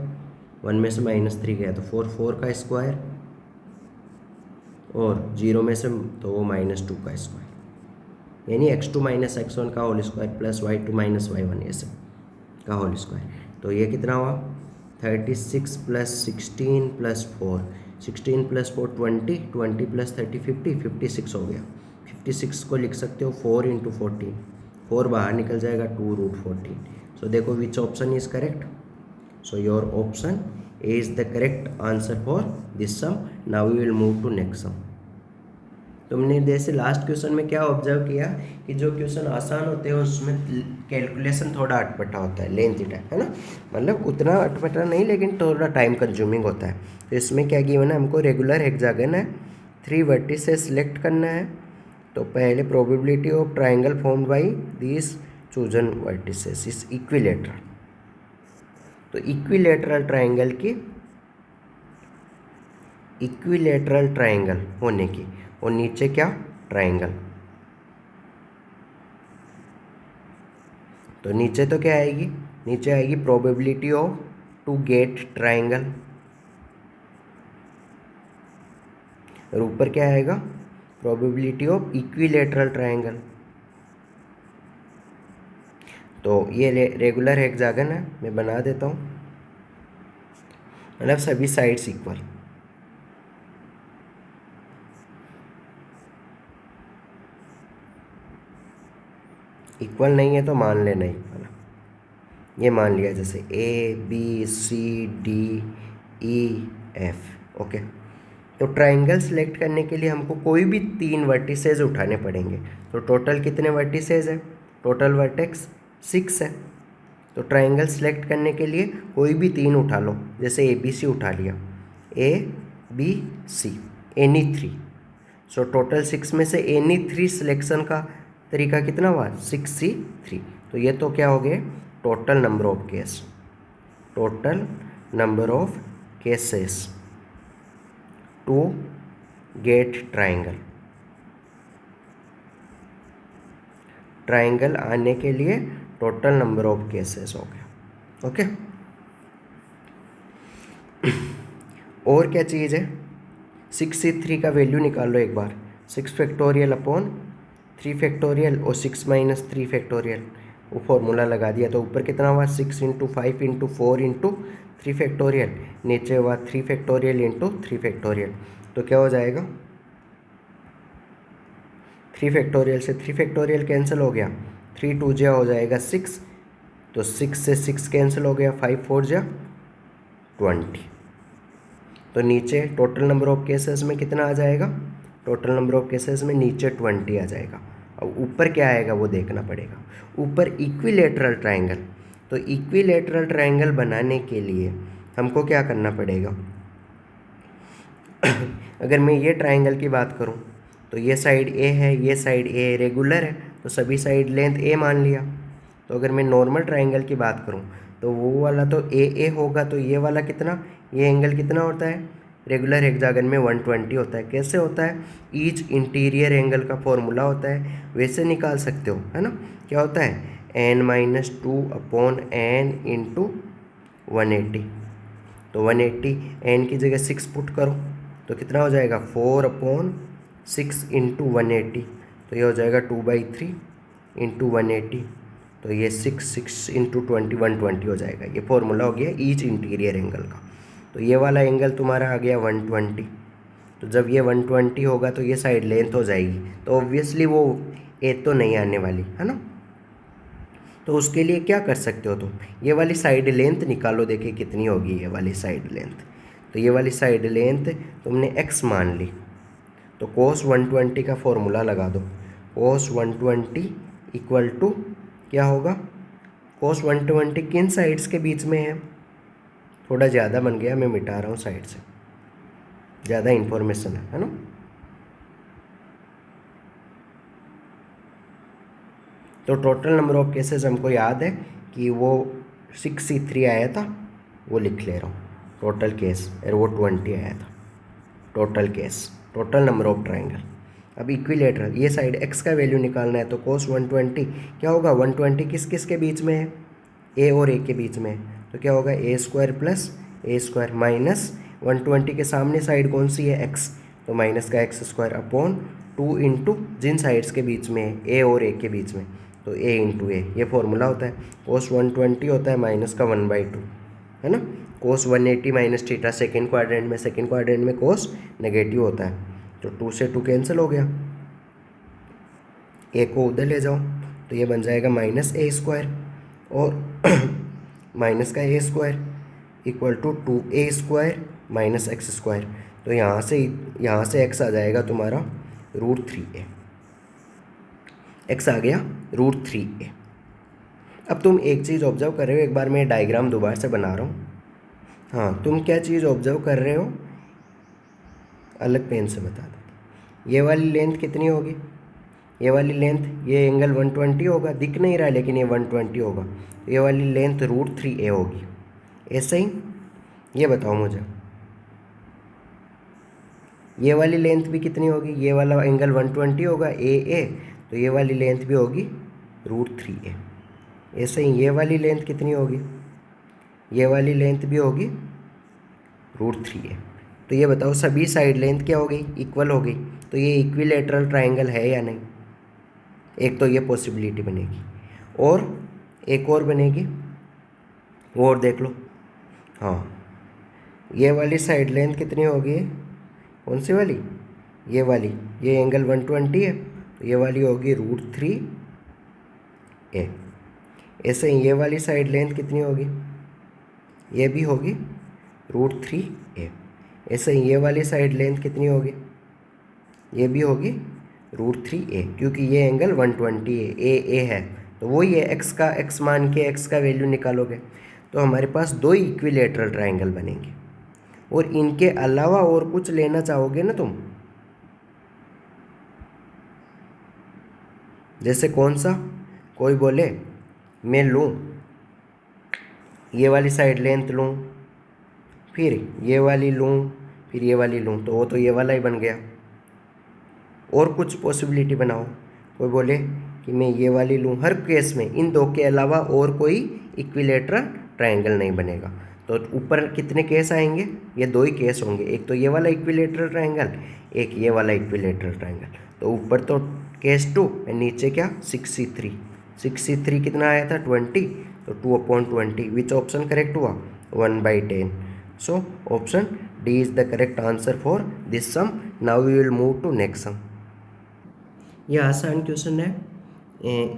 1 में से -3 गया तो 4, 4 का स्क्वायर, और 0 में से तो वो -2 का स्क्वायर, यानी x2 - x1 का whole square plus y2 - y1 ये सब का होल स्क्वायर। तो ये कितना हुआ 36 + 16 + 4, 16 + 4 20, 20 + 30 50, 56 हो गया। 56 को लिख सकते हो 4 × 14, 4 बाहर निकल जाएगा 2√14। सो देखो which option is correct. So your option A is the correct answer for this sum. Now we will move to next sum. तुमने जैसे लास्ट क्वेश्चन में क्या ऑब्जर्व किया कि जो क्वेश्चन आसान होते हैं उसमें कैलकुलेशन थोड़ा अटपटा होता है, लेंथी टाइम, है ना, मतलब उतना अटपटा नहीं लेकिन थोड़ा टाइम कंज्यूमिंग होता है। तो इसमें क्या गिवन है, हमको रेगुलर हेक्सागन है, 3 वर्टिसेस सिलेक्ट करना है। तो पहले probability of triangle formed by this chosen vertices is equilateral. तो इक्विलेटरल ट्राइंगल होने की, और नीचे क्या ट्राइंगल, तो नीचे तो क्या आएगी, नीचे आएगी probability of to get triangle, और ऊपर क्या आएगा प्रोबेबिलिटी ऑफ इक्विलेटरल ट्राइंगल। तो ये रेगुलर हेक्सागन है, मैं बना देता हूँ, मतलब सभी साइड्स इक्वल। इक्वल नहीं है तो मान लेना इक्वल, ये मान लिया जैसे ABCDEF। ओके, तो ट्राइंगल सेलेक्ट करने के लिए हमको कोई भी 3 वर्टिसेज उठाने पड़ेंगे। तो टोटल कितने वर्टिसेज है, टोटल वर्टेक्स 6 है। तो ट्राइंगल सेलेक्ट करने के लिए कोई भी 3 उठा लो, जैसे ABC उठा लिया, ABC एनी 3। सो टोटल 6 में से एनी 3 सिलेक्शन का तरीका कितना हुआ 6C3। तो ये तो क्या हो गए total number of case, total number of cases to get triangle, triangle आने के लिए टोटल नंबर ऑफ केसेस हो गया। ओके, और क्या चीज़ है, 6C3 का वैल्यू निकाल लो एक बार, 6 फैक्टोरियल अपॉन 3 फैक्टोरियल और 6 - 3 फैक्टोरियल, वो फॉर्मूला लगा दिया। तो ऊपर कितना हुआ 6 × 5 × 4 × 3 फैक्टोरियल, नीचे हुआ 3 फैक्टोरियल × 3 फैक्टोरियल। तो क्या हो जाएगा 3 फैक्टोरियल से 3 फैक्टोरियल कैंसिल हो गया, 3 2 जा हो जाएगा 6, तो 6 से 6 कैंसिल हो गया, 5 4 जा 20। तो नीचे टोटल नंबर ऑफ केसेस में कितना आ जाएगा, टोटल नंबर ऑफ केसेस में नीचे 20 आ जाएगा। अब ऊपर क्या आएगा वो देखना पड़ेगा, ऊपर इक्विलेटरल ट्राइंगल। तो इक्विलेटरल ट्राइंगल बनाने के लिए हमको क्या करना पड़ेगा अगर मैं ये ट्राइंगल की बात करूं तो ये साइड ए है, ये साइड ए रेगुलर है, तो सभी साइड लेंथ ए मान लिया। तो अगर मैं नॉर्मल ट्राइंगल की बात करूं तो वो वाला तो ए होगा, तो ये वाला कितना, ये एंगल कितना होता है रेगुलर हेक्सागन में 120 होता है। कैसे होता है, ईच इंटीरियर एंगल का फॉर्मूला होता है, वैसे निकाल सकते हो, है ना। क्या होता है n-2/n × 180। तो 180 n की जगह 6 पुट करो तो कितना हो जाएगा 4/6 × 180, तो ये हो जाएगा 2/3 × 180। तो ये 6 × 20 120 हो जाएगा। ये फॉर्मूला हो गया ईच इंटीरियर एंगल का। तो ये वाला एंगल तुम्हारा आ गया 120। तो जब ये 120 होगा तो ये साइड लेंथ हो जाएगी, तो ऑब्वियसली वो ए तो नहीं आने वाली, है ना। तो उसके लिए क्या कर सकते हो तुम, ये वाली साइड लेंथ निकालो, देखिए कितनी होगी ये वाली साइड लेंथ। तो ये वाली साइड लेंथ तुमने x मान ली, तो cos 120 का फॉर्मूला लगा दो। cos 120 = क्या होगा, cos 120 किन साइड्स के बीच में है, थोड़ा ज़्यादा बन गया, मैं मिटा रहा हूँ साइड से, ज़्यादा इंफॉर्मेशन है ना। तो टोटल नंबर ऑफ केसेस हमको याद है कि वो 6C3 आया था, वो लिख ले रहा हूँ टोटल केस, और वो 20 आया था total case, total number of triangle. अब इक्विलेटरल, ये साइड x का वैल्यू निकालना है तो cos 120 क्या होगा, 120 किस किस के बीच में है, a और a के बीच में है, तो क्या होगा a square plus a square minus 120 के सामने साइड कौन सी है, x, तो माइनस का x स्क्वायर अपॉन 2 इंटू जिन साइड्स के बीच में है a और a के बीच में, तो a इंटू a, ये फॉर्मूला होता है। cos 120 होता है माइनस का 1/2, है ना। cos 180 minus theta second quadrant में cos नेगेटिव होता है, तो 2 से 2 कैंसिल हो गया, a को उधर ले जाओ तो ये बन जाएगा माइनस a स्क्वायर, और माइनस का a square equal to 2a square minus x square, तो यहाँ से x आ जाएगा तुम्हारा √3a, x आ गया √3a। अब तुम एक चीज़ ऑब्जर्व कर रहे हो, एक बार मैं डायग्राम दोबारा से बना रहा हूँ। हाँ, तुम क्या चीज़ ऑब्जर्व कर रहे हो, अलग पेन से बता दो। ये वाली लेंथ कितनी होगी, ये वाली लेंथ, ये एंगल 120 होगा, दिख नहीं रहा है लेकिन ये 120 होगा, ये वाली लेंथ √3a होगी, ऐसे ही। ये बताओ मुझे, ये वाली लेंथ भी कितनी होगी, ये वाला एंगल 120 होगा a, तो ये वाली लेंथ भी होगी √3a। ऐसे ही ये वाली लेंथ कितनी होगी, ये वाली लेंथ भी होगी √3a। तो ये बताओ सभी साइड लेंथ क्या हो गई, इक्वल हो गई, तो ये इक्विलेटरल ट्रायंगल है या नहीं। एक तो ये पॉसिबिलिटी बनेगी, और एक और बनेगी, और देख लो। हाँ, ये वाली साइड लेंथ कितनी होगी, कौन सी वाली, ये वाली, ये एंगल 120 है, तो ये वाली होगी √3a। ऐसे ही ये वाली साइड लेंथ कितनी होगी, ये भी होगी √3a। ऐसे ही ये वाली साइड लेंथ कितनी होगी, ये भी होगी √3a, क्योंकि ये एंगल 120 है, a है, तो वही है, x का x मान के x का वैल्यू निकालोगे तो हमारे पास दो इक्विलेटरल ट्रायंगल बनेंगे। और इनके अलावा और कुछ लेना चाहोगे ना तुम, जैसे कौन सा, कोई बोले मैं लूँ ये वाली साइड लेंथ लूँ, फिर ये वाली लूँ, फिर ये वाली लूँ, तो वो तो ये वाला ही बन गया। और कुछ पॉसिबिलिटी बनाओ, कोई बोले कि मैं ये वाली लूँ, हर केस में इन दो के अलावा और कोई इक्विलेटरल ट्रायंगल नहीं बनेगा। तो ऊपर कितने केस आएंगे, ये दो ही केस होंगे, एक तो ये वाला इक्विलेटरल ट्रायंगल, एक ये वाला इक्विलेटरल ट्रायंगल। तो ऊपर तो केस 2 और नीचे क्या 63 कितना आया था 20, तो 2/20, विच ऑप्शन करेक्ट हुआ 1/10। So option D is the correct answer for this sum. Now we will move to next sum. ये आसान क्वेश्चन है,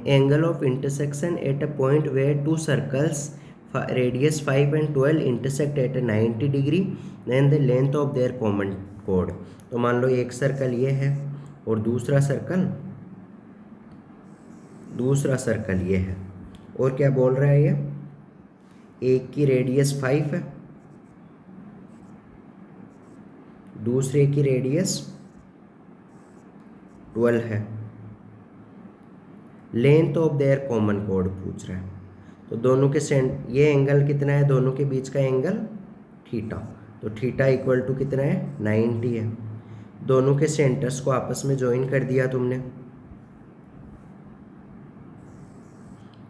angle of intersection at a point where two circles radius 5 and 12 intersect at 90 degree then the length of their common कोड। तो मान लो एक circle ये है और दूसरा सर्कल ये है, और क्या बोल रहा है ये, एक की रेडियस 5 है, दूसरे की रेडियस 12 है, length of their common code पूछ रहा है। तो दोनों के ये एंगल कितना है, दोनों के बीच का एंगल थीटा, तो थीटा इक्वल टू कितना है 90 है। दोनों के सेंटर्स को आपस में ज्वाइन कर दिया तुमने,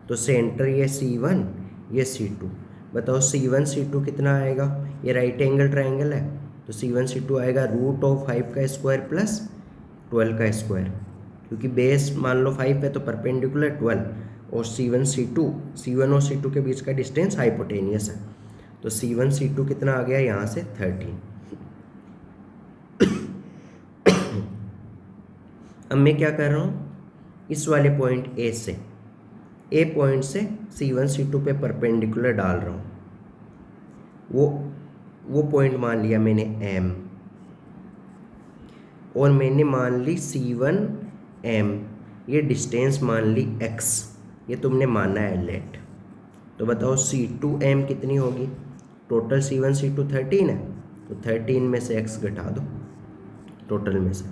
तो सेंटर ये C1 ये C2, बताओ C1 C2 कितना आएगा, ये राइट एंगल ट्रायंगल है, तो C1 C2 आएगा √5 का स्क्वायर प्लस 12 का स्क्वायर, क्योंकि बेस मान लो 5 है तो परपेंडिकुलर 12, और C1 और C2 के बीच का डिस्टेंस हाइपोटेनियस है, तो C1 C2 कितना आ गया यहाँ से 13। अब मैं क्या कर रहा हूँ, इस वाले पॉइंट ए पॉइंट से C1 C2 पे परपेंडिकुलर डाल रहा हूँ, वो पॉइंट मान लिया मैंने M, और मैंने मान ली C1 M, ये डिस्टेंस मान ली x, ये तुमने माना है लेट। तो बताओ C2 M कितनी होगी, टोटल C1 C2 13 है, तो 13 में से x घटा दो टोटल में से।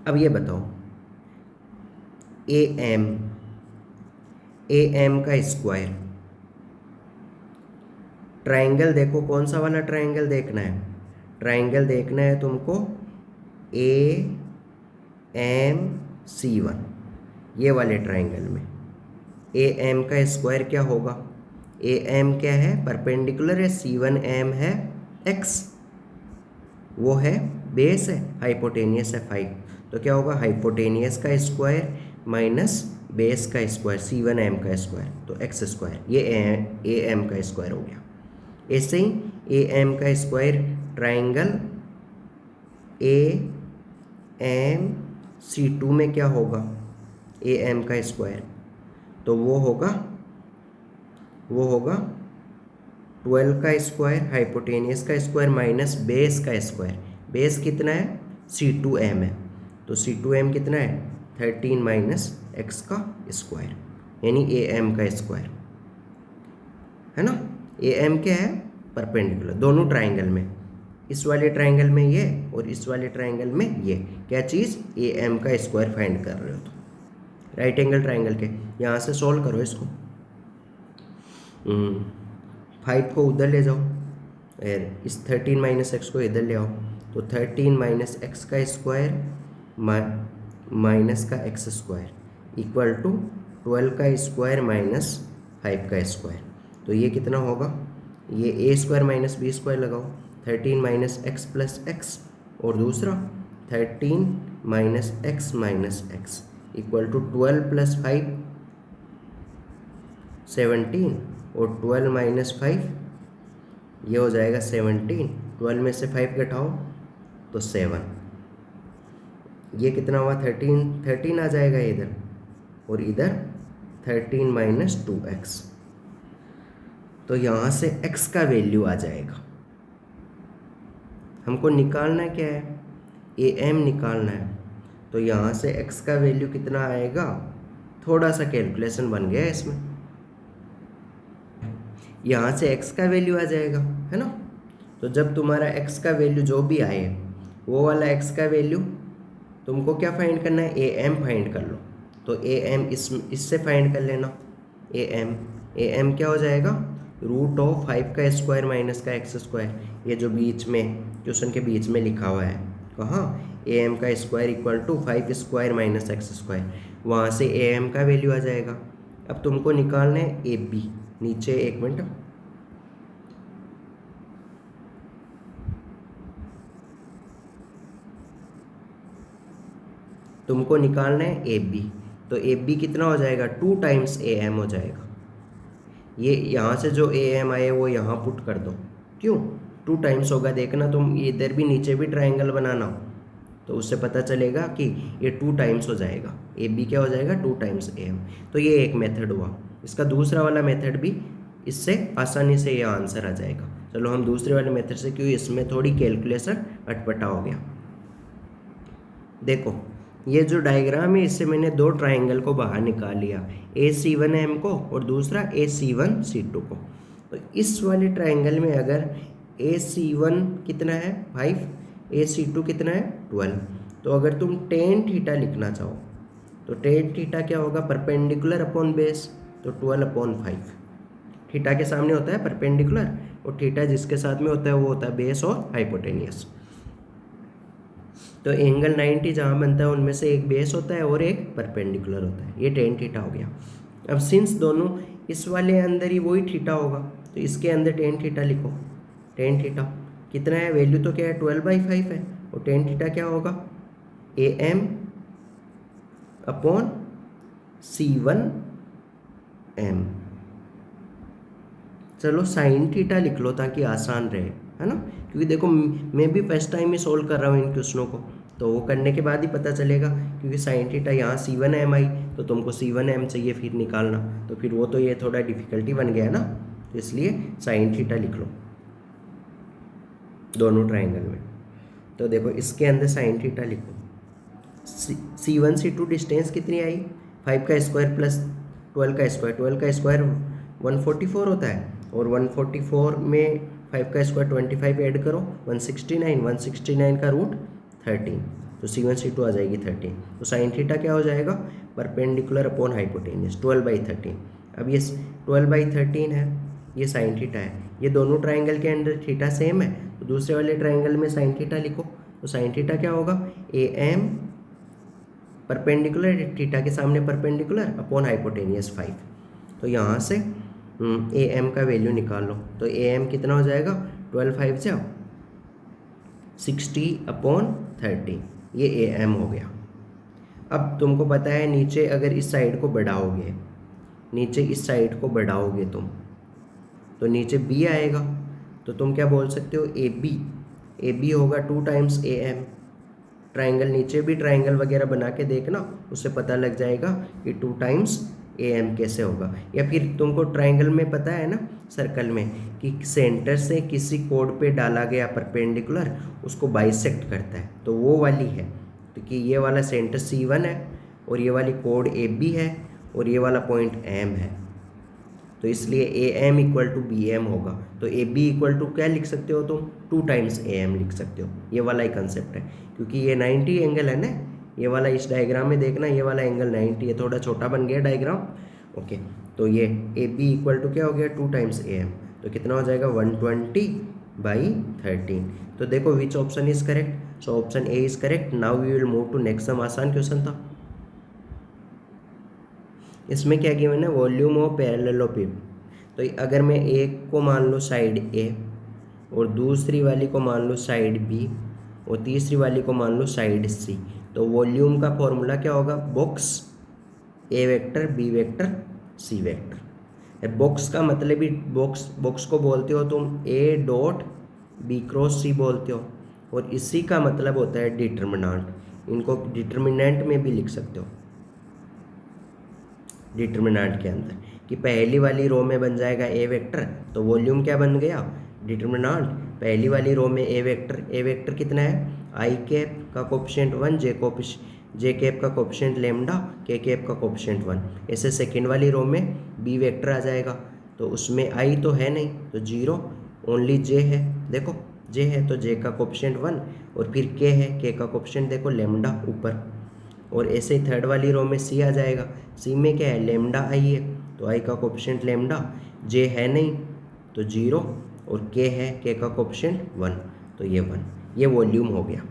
अब ये बताओ AM का स्क्वायर, ट्रायंगल देखो कौन सा वाला ट्रायंगल देखना है, ट्रायंगल देखना है तुमको एम सी वन, ये वाले ट्राइंगल में ए एम का स्क्वायर क्या होगा, ए एम क्या है, परपेंडिकुलर है, सी वन एम है एक्स, वो है बेस है, हाइपोटेनियस है 5, तो क्या होगा हाइपोटेनियस का स्क्वायर माइनस बेस का स्क्वायर सी वन एम का स्क्वायर, तो एक्स स्क्वायर, ये ए एम का स्क्वायर हो गया। ऐसे ही ए एम का square triangle A M C two में क्या होगा, ए एम का स्क्वायर, तो वो होगा 12 का स्क्वायर हाइपोटेनियस का स्क्वायर माइनस बेस का स्क्वायर, बेस कितना है सी टू एम है, तो सी टू एम कितना है 13 माइनस एक्स का स्क्वायर, यानी ए एम का स्क्वायर है ना। ए एम क्या है, परपेंडिकुलर दोनों ट्राइंगल में, इस वाले ट्राइंगल में ये और इस वाले ट्राइंगल में ये, क्या चीज़ ए एम का स्क्वायर फाइंड कर रहे हो, तो राइट एंगल ट्राइंगल के यहाँ से सॉल्व करो इसको, 5 को उधर ले जाओ और इस 13 माइनस एक्स को इधर ले आओ, तो 13 माइनस एक्स का स्क्वायर माइनस का एक्स स्क्वायर इक्वल टू 12 का स्क्वायर माइनस 5 का स्क्वायर, तो ये कितना होगा, ये A square minus B square लगाओ, 13 माइनस एक्स प्लस एक्स और दूसरा 13 minus x equal to 12 plus 5 17 और 12 माइनस 5 ये हो जाएगा 17, 12 में से 5 घटाओ तो 7, ये कितना हुआ 13 आ जाएगा इधर, और इधर 13 माइनस 2x, तो यहाँ से x का वैल्यू आ जाएगा, हमको निकालना क्या है, ए एम निकालना है, तो यहाँ से x का वैल्यू कितना आएगा, थोड़ा सा कैलकुलेशन बन गया है इसमें, यहाँ से x का वैल्यू आ जाएगा है ना, तो जब तुम्हारा x का वैल्यू जो भी आए वो वाला x का वैल्यू तुमको क्या फाइंड करना है, ए एम फाइंड कर लो, तो ए एम इससे फाइंड कर लेना, ए एम क्या हो जाएगा, √5 का स्क्वायर माइनस का एक्स स्क्वायर, ये जो बीच में क्वेश्चन के बीच में लिखा हुआ है, कहाँ ए एम का square equal to 5 square minus x square, वहाँ से ए एम का वैल्यू आ जाएगा। अब तुमको निकालना है ए बी, नीचे एक मिनट, तुमको निकालना है ए बी, तो ए बी कितना हो जाएगा 2 टाइम्स ए एम हो जाएगा, ये यहाँ से जो ए एम आए वो यहाँ पुट कर दो, क्यों 2 टाइम्स होगा, देखना तुम इधर भी नीचे भी ट्राइंगल बनाना तो उससे पता चलेगा कि ये 2 टाइम्स हो जाएगा, ए बी क्या हो जाएगा 2 टाइम्स ए एम, तो ये एक मेथड हुआ। इसका दूसरा वाला मेथड भी, इससे आसानी से ये आंसर आ जाएगा। चलो हम दूसरे वाले मेथड से, क्योंकि इसमें थोड़ी कैलकुलेशन अटपटा हो गया। देखो ये जो डायग्राम है, इससे मैंने 2 ट्राइंगल को बाहर निकाल लिया, ए सी वन एम को और दूसरा ए सी वन सी टू को। तो इस वाले ट्राइंगल में अगर ए सी वन कितना है 5, ए सी टू कितना है 12, तो अगर तुम टेन थीटा लिखना चाहो तो टेन थीटा क्या होगा, परपेंडिकुलर अपॉन बेस, तो 12/5, थीटा के सामने होता है परपेंडिकुलर और थीटा जिसके साथ में होता है वो होता है बेस और हाइपोटेनियस। तो एंगल 90 जहाँ बनता है उनमें से एक बेस होता है और एक परपेंडिकुलर होता है, ये टेन थीटा हो गया। अब सिंस दोनों इस वाले अंदर ही वही थीटा होगा तो इसके अंदर टेन थीटा लिखो, टेन थीटा कितना है, वैल्यू तो क्या है 12/5 है, और टेन थीटा क्या होगा A M upon C1 M। चलो साइन थीटा लिख लो ताकि आसान रहे, है ना, क्योंकि देखो मैं भी फर्स्ट टाइम ही सोल्व कर रहा हूँ इन क्वेश्चनों को, तो वो करने के बाद ही पता चलेगा, क्योंकि साइन थीटा यहाँ C1 M आई तो तुमको C1 M चाहिए फिर निकालना, तो फिर वो तो ये थोड़ा डिफिकल्टी बन गया ना, तो इसलिए साइन थीटा लिख लो दोनों ट्राइंगल में। तो देखो इसके अंदर साइन थीटा लिखो, C1 C2 डिस्टेंस कितनी आई 5 का स्क्वायर प्लस 12 का स्क्वायर, 12 का स्क्वायर 144 होता है, और 144 में 5 का स्क्वायर 25 ऐड करो 169, 169 का रूट 13, तो C1 C2 आ जाएगी 13। तो साइन थीटा क्या हो जाएगा, परपेंडिकुलर अपॉन हाइपोटेनियस 12/13। अब ये 12/13 है, ये साइन थीटा है, ये दोनों ट्राइंगल के अंदर थीटा सेम है, तो दूसरे वाले ट्राइंगल में साइन थीटा लिखो, तो साइन थीटा क्या होगा ए एम परपेंडिकुलर, थीटा के सामने परपेंडिकुलर अपॉन हाइपोटेनियस 5। तो यहाँ से ए एम का वैल्यू निकाल लो। तो ए एम कितना हो जाएगा, 12 5 से 60/13, ये ए एम हो गया। अब तुमको पता है नीचे अगर इस साइड को बढ़ाओगे, नीचे इस साइड को बढ़ाओगे तुम, तो नीचे बी आएगा। तो तुम क्या बोल सकते हो, ए बी होगा 2 टाइम्स ए एम। ट्राइंगल, नीचे भी ट्राइंगल वगैरह बना के देखना, उससे पता लग जाएगा कि 2 टाइम्स ए एम कैसे होगा। या फिर तुमको ट्राइंगल में पता है ना, सर्कल में, कि सेंटर से किसी कोड पे डाला गया परपेंडिकुलर उसको बाइसेक्ट करता है, तो वो वाली है। तो कि ये वाला सेंटर C1 है और ये वाली कोड AB है और ये वाला पॉइंट M है, तो इसलिए AM इक्वल टू BM होगा। तो AB इक्वल टू क्या लिख सकते हो तुम, 2 टाइम्स AM लिख सकते हो। ये वाला ही कंसेप्ट है, क्योंकि ये 90 एंगल है ना, ये वाला इस डायग्राम में देखना, ये वाला एंगल 90 है, थोड़ा छोटा बन गया डायग्राम। ओके, तो ये AB इक्वल टू क्या हो गया, 2 टाइम्स AM। तो कितना हो जाएगा, 120/13। तो देखो which option is correct, so option A is correct. Now we will move to next sum. आसान क्वेश्चन था। इसमें क्या गिवन है, वॉल्यूम ऑफ पैरेललोपिड। तो अगर मैं एक को मान लो साइड ए और दूसरी वाली को मान लो साइड बी और तीसरी वाली को मान लो साइड सी, तो वॉल्यूम का फॉर्मूला क्या होगा, box A vector B vector C vector. Box का मतलब ही बॉक्स को बोलते हो तुम A dot B cross C बोलते हो, और इसी का मतलब होता है डिटर्मिनेंट। इनको डिटर्मिनेंट में भी लिख सकते हो, डिटर्मिनेंट के अंदर, कि पहली वाली रो में बन जाएगा ए वेक्टर, तो वॉल्यूम क्या बन गया, डिटर्मिनेंट। पहली वाली रो में ए वेक्टर कितना है, आई कैप का कोफिशिएंट 1, जे कैप का कोफिशिएंट लैम्डा, के कैप का कोफिशिएंट 1। ऐसे सेकेंड वाली रो में बी वेक्टर आ जाएगा, तो उसमें आई तो है नहीं, तो 0, ओनली जे है। देखो जे है तो जे का कोफिशिएंट 1, और फिर के है, के का कोफिशिएंट देखो लैम्डा ऊपर। और ऐसे ही थर्ड वाली रो में सी आ जाएगा, सी में क्या है, लैम्डा आई है, तो आई का कोफिशिएंट लैम्डा, जे है नहीं तो 0, और के है, के का कोफिशिएंट 1, तो ये 1। ये वॉल्यूम हो गया।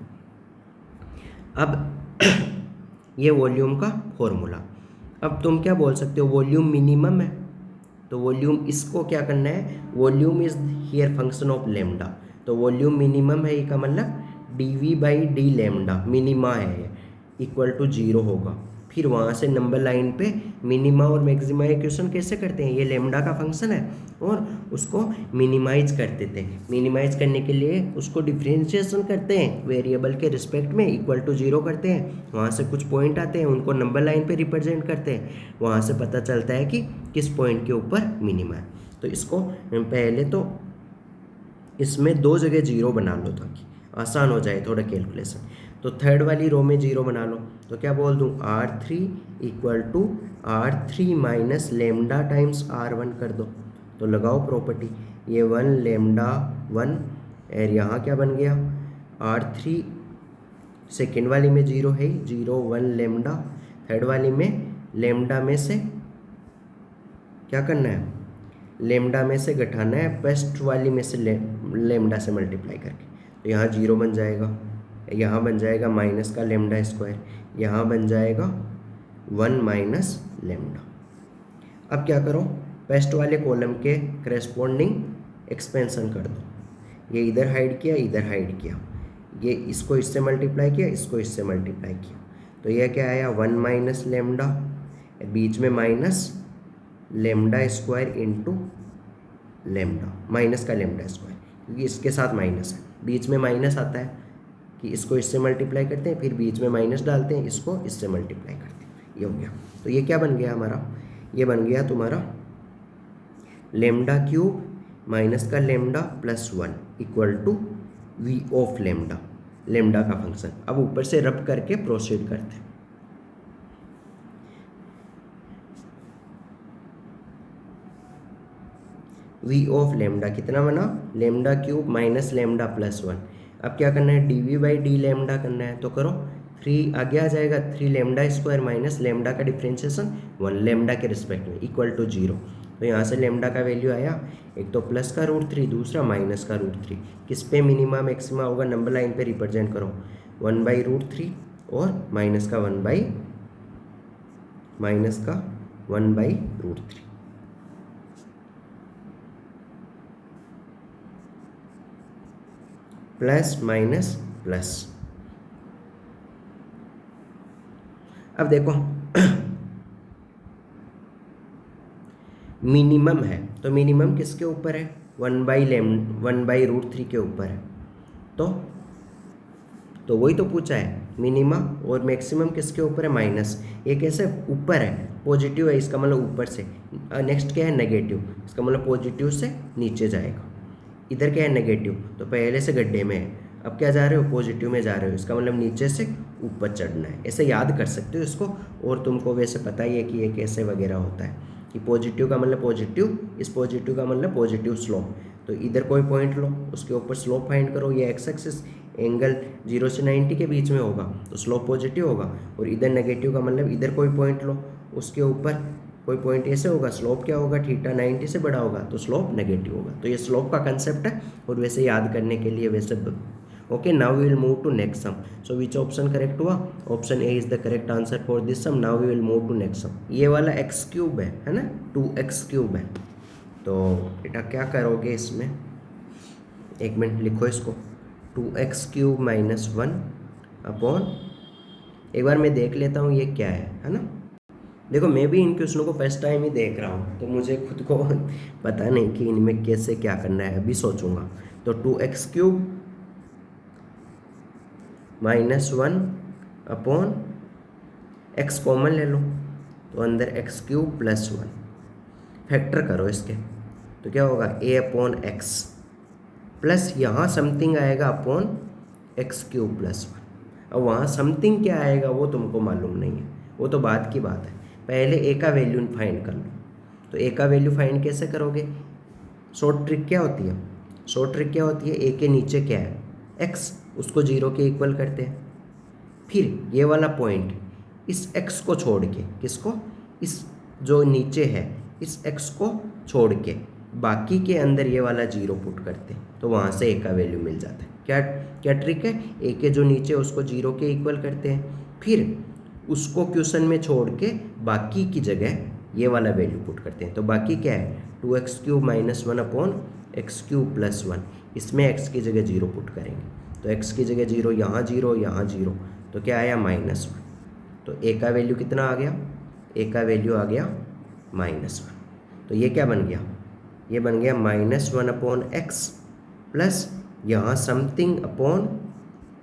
अब ये वॉल्यूम का फॉर्मूला। अब तुम क्या बोल सकते हो, वॉल्यूम मिनिमम है, तो वॉल्यूम, इसको क्या करना है, volume is here function of lambda. तो वॉल्यूम मिनिमम है, ये का मतलब dV/d लैम्डा मिनिमा है, इक्वल टू 0 होगा। फिर वहाँ से नंबर लाइन पे मिनिमा और मैक्सिमा इक्वेशन कैसे करते हैं, ये लैम्डा का फंक्शन है और उसको मिनिमाइज कर देते हैं। मिनिमाइज करने के लिए उसको डिफरेंशिएशन करते हैं वेरिएबल के रिस्पेक्ट में, इक्वल टू 0 करते हैं। वहाँ से कुछ पॉइंट आते हैं, उनको नंबर लाइन पे रिप्रेजेंट करते हैं, वहाँ से पता चलता है कि किस पॉइंट के ऊपर मिनिमा है। तो इसको पहले तो इसमें 2 जगह 0 बना लो ताकि आसान हो जाए थोड़ा कैलकुलेशन। तो थर्ड वाली रो में 0 बना लो, तो क्या बोल दूँ, R3 equal to R3 minus lambda times R1 कर दो। तो लगाओ प्रॉपर्टी, ये 1 लेमडा 1, और यहाँ क्या बन गया, R3 सेकेंड वाली में 0 है, 0 1 लेमडा, थर्ड वाली में लेमडा में से क्या करना है, लेमडा में से घटाना है, फर्स्ट वाली में से लेमडा से मल्टीप्लाई करके। तो यहाँ 0 बन जाएगा, यहाँ बन जाएगा माइनस का लेमडा स्क्वायर, यहाँ बन जाएगा 1 माइनस लेमडा। अब क्या करो, फर्स्ट वाले कॉलम के करेस्पॉन्डिंग एक्सपेंशन कर दो। ये इधर हाइड किया, इधर हाइड किया, ये इसको इससे मल्टीप्लाई किया, इसको इससे मल्टीप्लाई किया, तो यह क्या आया, 1 माइनस लेमडा, बीच में minus lambda square into lambda, minus का लेमडा स्क्वायर, क्योंकि इसके साथ माइनस है, बीच में माइनस आता है कि इसको इससे मल्टीप्लाई करते हैं, फिर बीच में माइनस डालते हैं, इसको इससे मल्टीप्लाई करते हैं, ये हो गया। तो ये क्या बन गया हमारा, ये बन गया तुम्हारा लेमडा क्यूब माइनस का lambda plus 1 equal to v of lambda, lambda का फंक्शन। अब ऊपर से रब करके प्रोसीड करते हैं। वी ऑफ लेमडा कितना बना, lambda cube minus lambda plus 1। अब क्या करना है, dV/d लेमडा करना है, तो करो, 3 आगे आ जाएगा, 3 लेमडा स्क्वायर माइनस लेमडा का डिफ्रेंशिएशन 1 लेमडा के रिस्पेक्ट में इक्वल टू 0। तो यहाँ से लेमडा का वैल्यू आया, एक तो प्लस का √3, दूसरा माइनस का √3। किस पे मिनिमा मैक्सिमा होगा, नंबर लाइन पे रिप्रेजेंट करो, 1/√3 और माइनस का 1/√3। माइनस का 1/√3 प्लस माइनस प्लस। अब देखो मिनिमम है तो मिनिमम किसके ऊपर है, 1/√3 के ऊपर है। तो वही तो पूछा है, मिनिमा और मैक्सिमम किसके ऊपर है, माइनस। ये कैसे ऊपर है, पॉजिटिव है, इसका मतलब ऊपर से। नेक्स्ट क्या है, नेगेटिव, इसका मतलब पॉजिटिव से नीचे जाएगा। इधर क्या है, नेगेटिव, तो पहले से गड्ढे में है, अब क्या जा रहे हो, पॉजिटिव में जा रहे हो, इसका मतलब नीचे से ऊपर चढ़ना है। ऐसे याद कर सकते हो इसको। और तुमको वैसे पता ही है कि ये कैसे वगैरह होता है कि पॉजिटिव का मतलब पॉजिटिव, इस पॉजिटिव का मतलब पॉजिटिव स्लोप। तो इधर कोई पॉइंट लो, उसके ऊपर स्लोप फाइंड करो। ये एक्स एक्सिस एंगल 0 से 90 के बीच में होगा तो स्लोप पॉजिटिव होगा। और इधर नेगेटिव का मतलब इधर कोई पॉइंट लो, उसके ऊपर कोई पॉइंट ऐसे होगा, स्लोप क्या होगा, थीटा 90 से बड़ा होगा तो स्लोप नेगेटिव होगा। तो ये स्लोप का कंसेप्ट है और वैसे याद करने के लिए वैसे। Okay, now we will move to next sum. So which option correct हुआ, option A is the correct answer for this sum. Now we will move to next sum. ये वाला x³ है ना, 2x³ है। तो बेटा क्या करोगे इसमें, एक मिनट लिखो इसको, 2x³ माइनस 1 अपॉन, एक बार मैं देख लेता हूँ ये क्या है ना। देखो मैं भी इन क्वेश्चनों को फर्स्ट टाइम ही देख रहा हूँ तो मुझे खुद को पता नहीं कि इनमें कैसे क्या करना है, अभी सोचूंगा। तो 2x³ minus 1 upon x common ले लो तो अंदर x³ प्लस 1, फैक्टर करो इसके तो क्या होगा, a अपॉन x प्लस यहाँ समथिंग आएगा अपॉन x³ प्लस 1। अब वहाँ समथिंग क्या आएगा वो तुमको मालूम नहीं है, वो तो बाद की बात है। पहले a का वैल्यू फाइंड कर लो। तो a का वैल्यू फाइंड कैसे करोगे, शॉर्ट ट्रिक क्या होती है, शॉर्ट ट्रिक क्या होती है, a के नीचे क्या है x, उसको 0 के इक्वल करते हैं। फिर ये वाला पॉइंट, इस x को छोड़ के, किसको, इस जो नीचे है इस x को छोड़ के बाकी के अंदर ये वाला 0 पुट करते हैं तो वहाँ से a का वैल्यू मिल जाता है। क्या क्या ट्रिक है, a के जो नीचे उसको 0 के इक्वल करते हैं, फिर उसको क्वेश्चन में छोड़ के बाकी की जगह ये वाला वैल्यू पुट करते हैं। तो बाकी क्या है, 2x³ minus 1 upon x³ plus 1, इसमें x की जगह 0 पुट करेंगे तो x की जगह 0, यहाँ 0, यहाँ 0, तो क्या आया, -1। तो a का वैल्यू कितना आ गया, a का वैल्यू आ गया -1। तो ये क्या बन गया, ये बन गया -1 अपॉन x प्लस यहाँ समथिंग अपॉन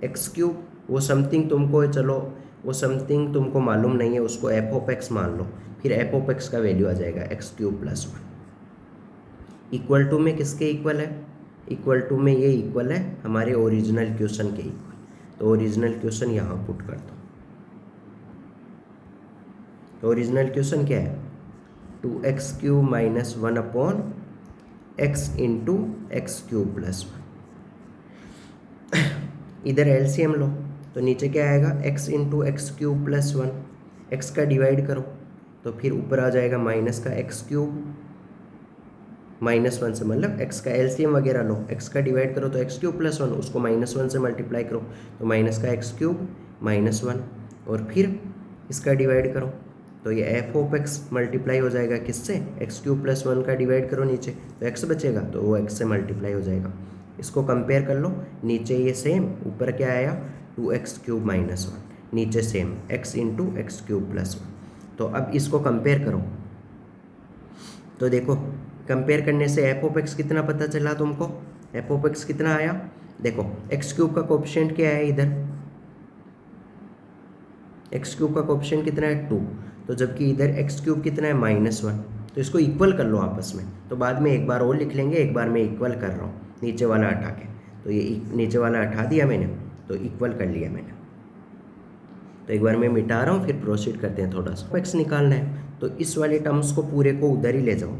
x³। वो समथिंग तुमको, चलो वो समथिंग तुमको मालूम नहीं है, उसको f(x) मान लो। फिर f(x) का वैल्यू आ जाएगा x³ प्लस 1। इक्वल टू में किसके इक्वल है, इक्वल टू में ये इक्वल है हमारे ओरिजिनल क्वेश्चन के इक्वल। तो ओरिजिनल क्वेश्चन यहाँ पुट कर दो। तो ओरिजिनल क्वेश्चन क्या है, 2x³ minus 1 upon x into x³ plus 1। इधर एलसीएम लो तो नीचे क्या आएगा, x into x³ plus 1, x का डिवाइड करो तो फिर ऊपर आ जाएगा माइनस का x³ -1 से, मतलब x का एलसीएम वगैरह लो, x का डिवाइड करो तो x³ प्लस 1, उसको -1 से मल्टीप्लाई करो तो माइनस का x³ -1, और फिर इसका डिवाइड करो तो ये f(x) मल्टीप्लाई हो जाएगा किससे, x³ प्लस 1 का डिवाइड करो नीचे तो x बचेगा तो वो x से मल्टीप्लाई हो जाएगा। इसको कंपेयर कर लो, नीचे ये सेम, ऊपर क्या आया 2x³ माइनस 1, नीचे same x into x³ plus 1। तो अब इसको कंपेयर करो तो देखो, कंपेयर करने से f(x) कितना पता चला तुमको, f(x) कितना आया, देखो x³ का कोएफिशिएंट क्या है इधर, x³ का कोएफिशिएंट कितना है 2, तो जबकि इधर x³ कितना है -1, तो इसको इक्वल कर लो आपस में। तो बाद में एक बार और लिख लेंगे, एक बार मैं इक्वल कर रहा हूँ नीचे वाला हटा के, तो ये नीचे वाला हटा दिया मैंने तो इक्वल कर लिया मैंने। तो एक बार मैं मिटा रहा हूँ, फिर प्रोसीड करते हैं। थोड़ा सा x निकालना है तो इस वाले टर्म्स को पूरे को उधर ही ले जाओ,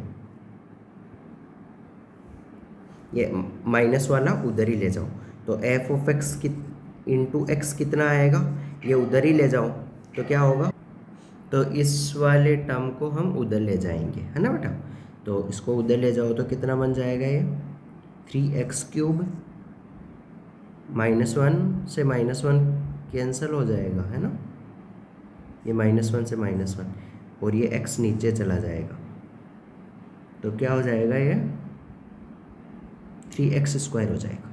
ये माइनस वाला उधर ही ले जाओ। तो f(x) इंटू x कितना आएगा, ये उधर ही ले जाओ तो क्या होगा, तो इस वाले टर्म को हम उधर ले जाएंगे, है ना बेटा। तो इसको उधर ले जाओ तो कितना बन जाएगा, ये 3x³ -1 से -1 कैंसिल हो जाएगा, है ना, ये -1 से -1 और ये x नीचे चला जाएगा, तो क्या हो जाएगा, ये 3x² हो जाएगा।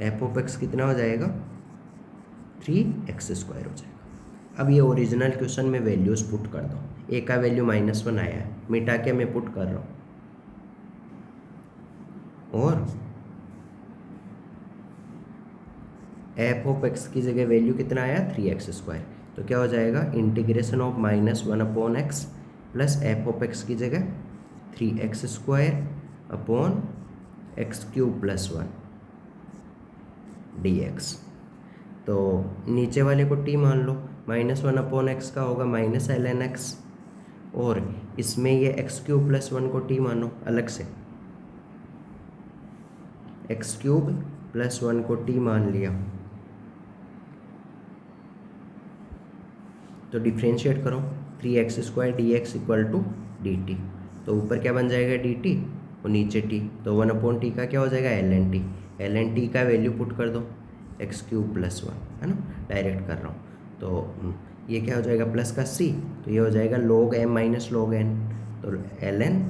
एफ ऑफ एक्स कितना हो जाएगा, 3x² हो जाएगा। अब ये ओरिजिनल क्वेश्चन में वैल्यूज़ पुट कर दो। ए का वैल्यू -1 आया है, मिटा के मैं पुट कर रहा हूँ, और एफ ऑफ एक्स की जगह वैल्यू कितना आया, 3x²। तो क्या हो जाएगा, integration of -1/x plus F of x की जगह 3x² अपॉन x³ + 1 dx। तो नीचे वाले को t मान लो, -1/x का होगा -ln x, और इसमें ये x³ + 1 को t मानो अलग से, x³ + 1 को t मान लिया, तो डिफ्रेंशिएट करो, 3x² dx = dt। तो ऊपर क्या बन जाएगा, dt, और नीचे t, तो 1/t का क्या हो जाएगा, ln t। ln t का वैल्यू पुट कर दो, x³ + 1, है ना, डायरेक्ट कर रहा हूँ। तो ये क्या हो जाएगा, प्लस का c, तो ये हो जाएगा log m - log n, तो ln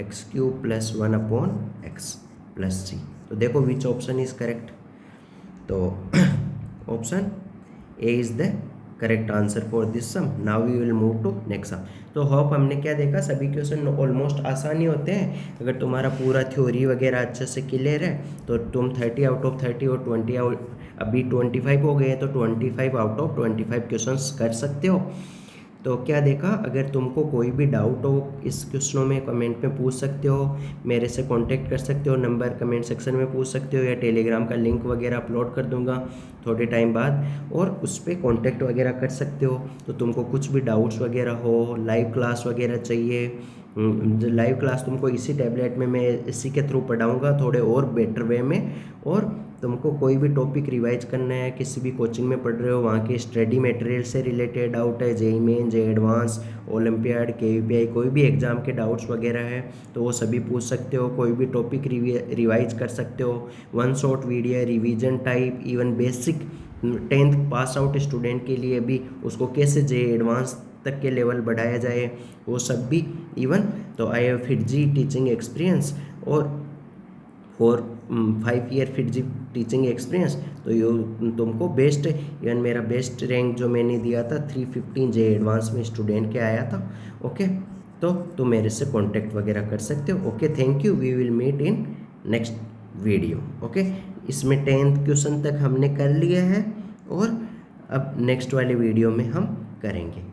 x³ + 1/x + c। तो देखो विच ऑप्शन इज करेक्ट, तो option A is the correct answer for this sum. Now we will move to next sum. तो होप हमने क्या देखा, सभी क्वेश्चन ऑलमोस्ट आसान ही होते हैं। अगर तुम्हारा पूरा थ्योरी वगैरह अच्छे से क्लियर है तो तुम 30 आउट ऑफ 30 और 20 आउट, अभी 25 हो गए हैं तो 25 आउट ऑफ 25 क्वेश्चंस कर सकते हो। तो क्या देखा, अगर तुमको कोई भी डाउट हो इस क्वेश्चनों में कमेंट में पूछ सकते हो, मेरे से कांटेक्ट कर सकते हो, नंबर कमेंट सेक्शन में पूछ सकते हो, या टेलीग्राम का लिंक वगैरह अपलोड कर दूंगा थोड़े टाइम बाद, और उस पर कॉन्टेक्ट वगैरह कर सकते हो। तो तुमको कुछ भी डाउट्स वगैरह हो, लाइव क्लास वगैरह चाहिए, लाइव क्लास तुमको इसी टैबलेट में मैं इसी के थ्रू पढ़ाऊँगा थोड़े और बेटर वे में। और तुमको कोई भी टॉपिक रिवाइज करना है, किसी भी कोचिंग में पढ़ रहे हो, वहाँ के स्टडी मटेरियल से रिलेटेड डाउट है, JEE main, JEE advance, olympiad, KVPY, कोई भी एग्जाम के डाउट्स वगैरह है तो वो सभी पूछ सकते हो। कोई भी टॉपिक रिवाइज कर सकते हो, 1 shot video, revision type, even basic 10th pass out student के लिए भी उसको कैसे जेईई एडवांस तक के लेवल बढ़ाया जाए, वो सब भी इवन। तो I have FIITJEE teaching experience और 5 ईयर FIITJEE टीचिंग एक्सपीरियंस, तो ये तुमको बेस्ट, इवन मेरा बेस्ट रैंक जो मैंने दिया था 315 जेईई एडवांस में स्टूडेंट के आया था। ओके, तो तुम मेरे से कांटेक्ट वगैरह कर सकते हो। Okay, thank you, we will meet in next video. Okay, इसमें 10th क्वेश्चन तक हमने कर लिया है और अब नेक्स्ट वाले वीडियो में हम करेंगे।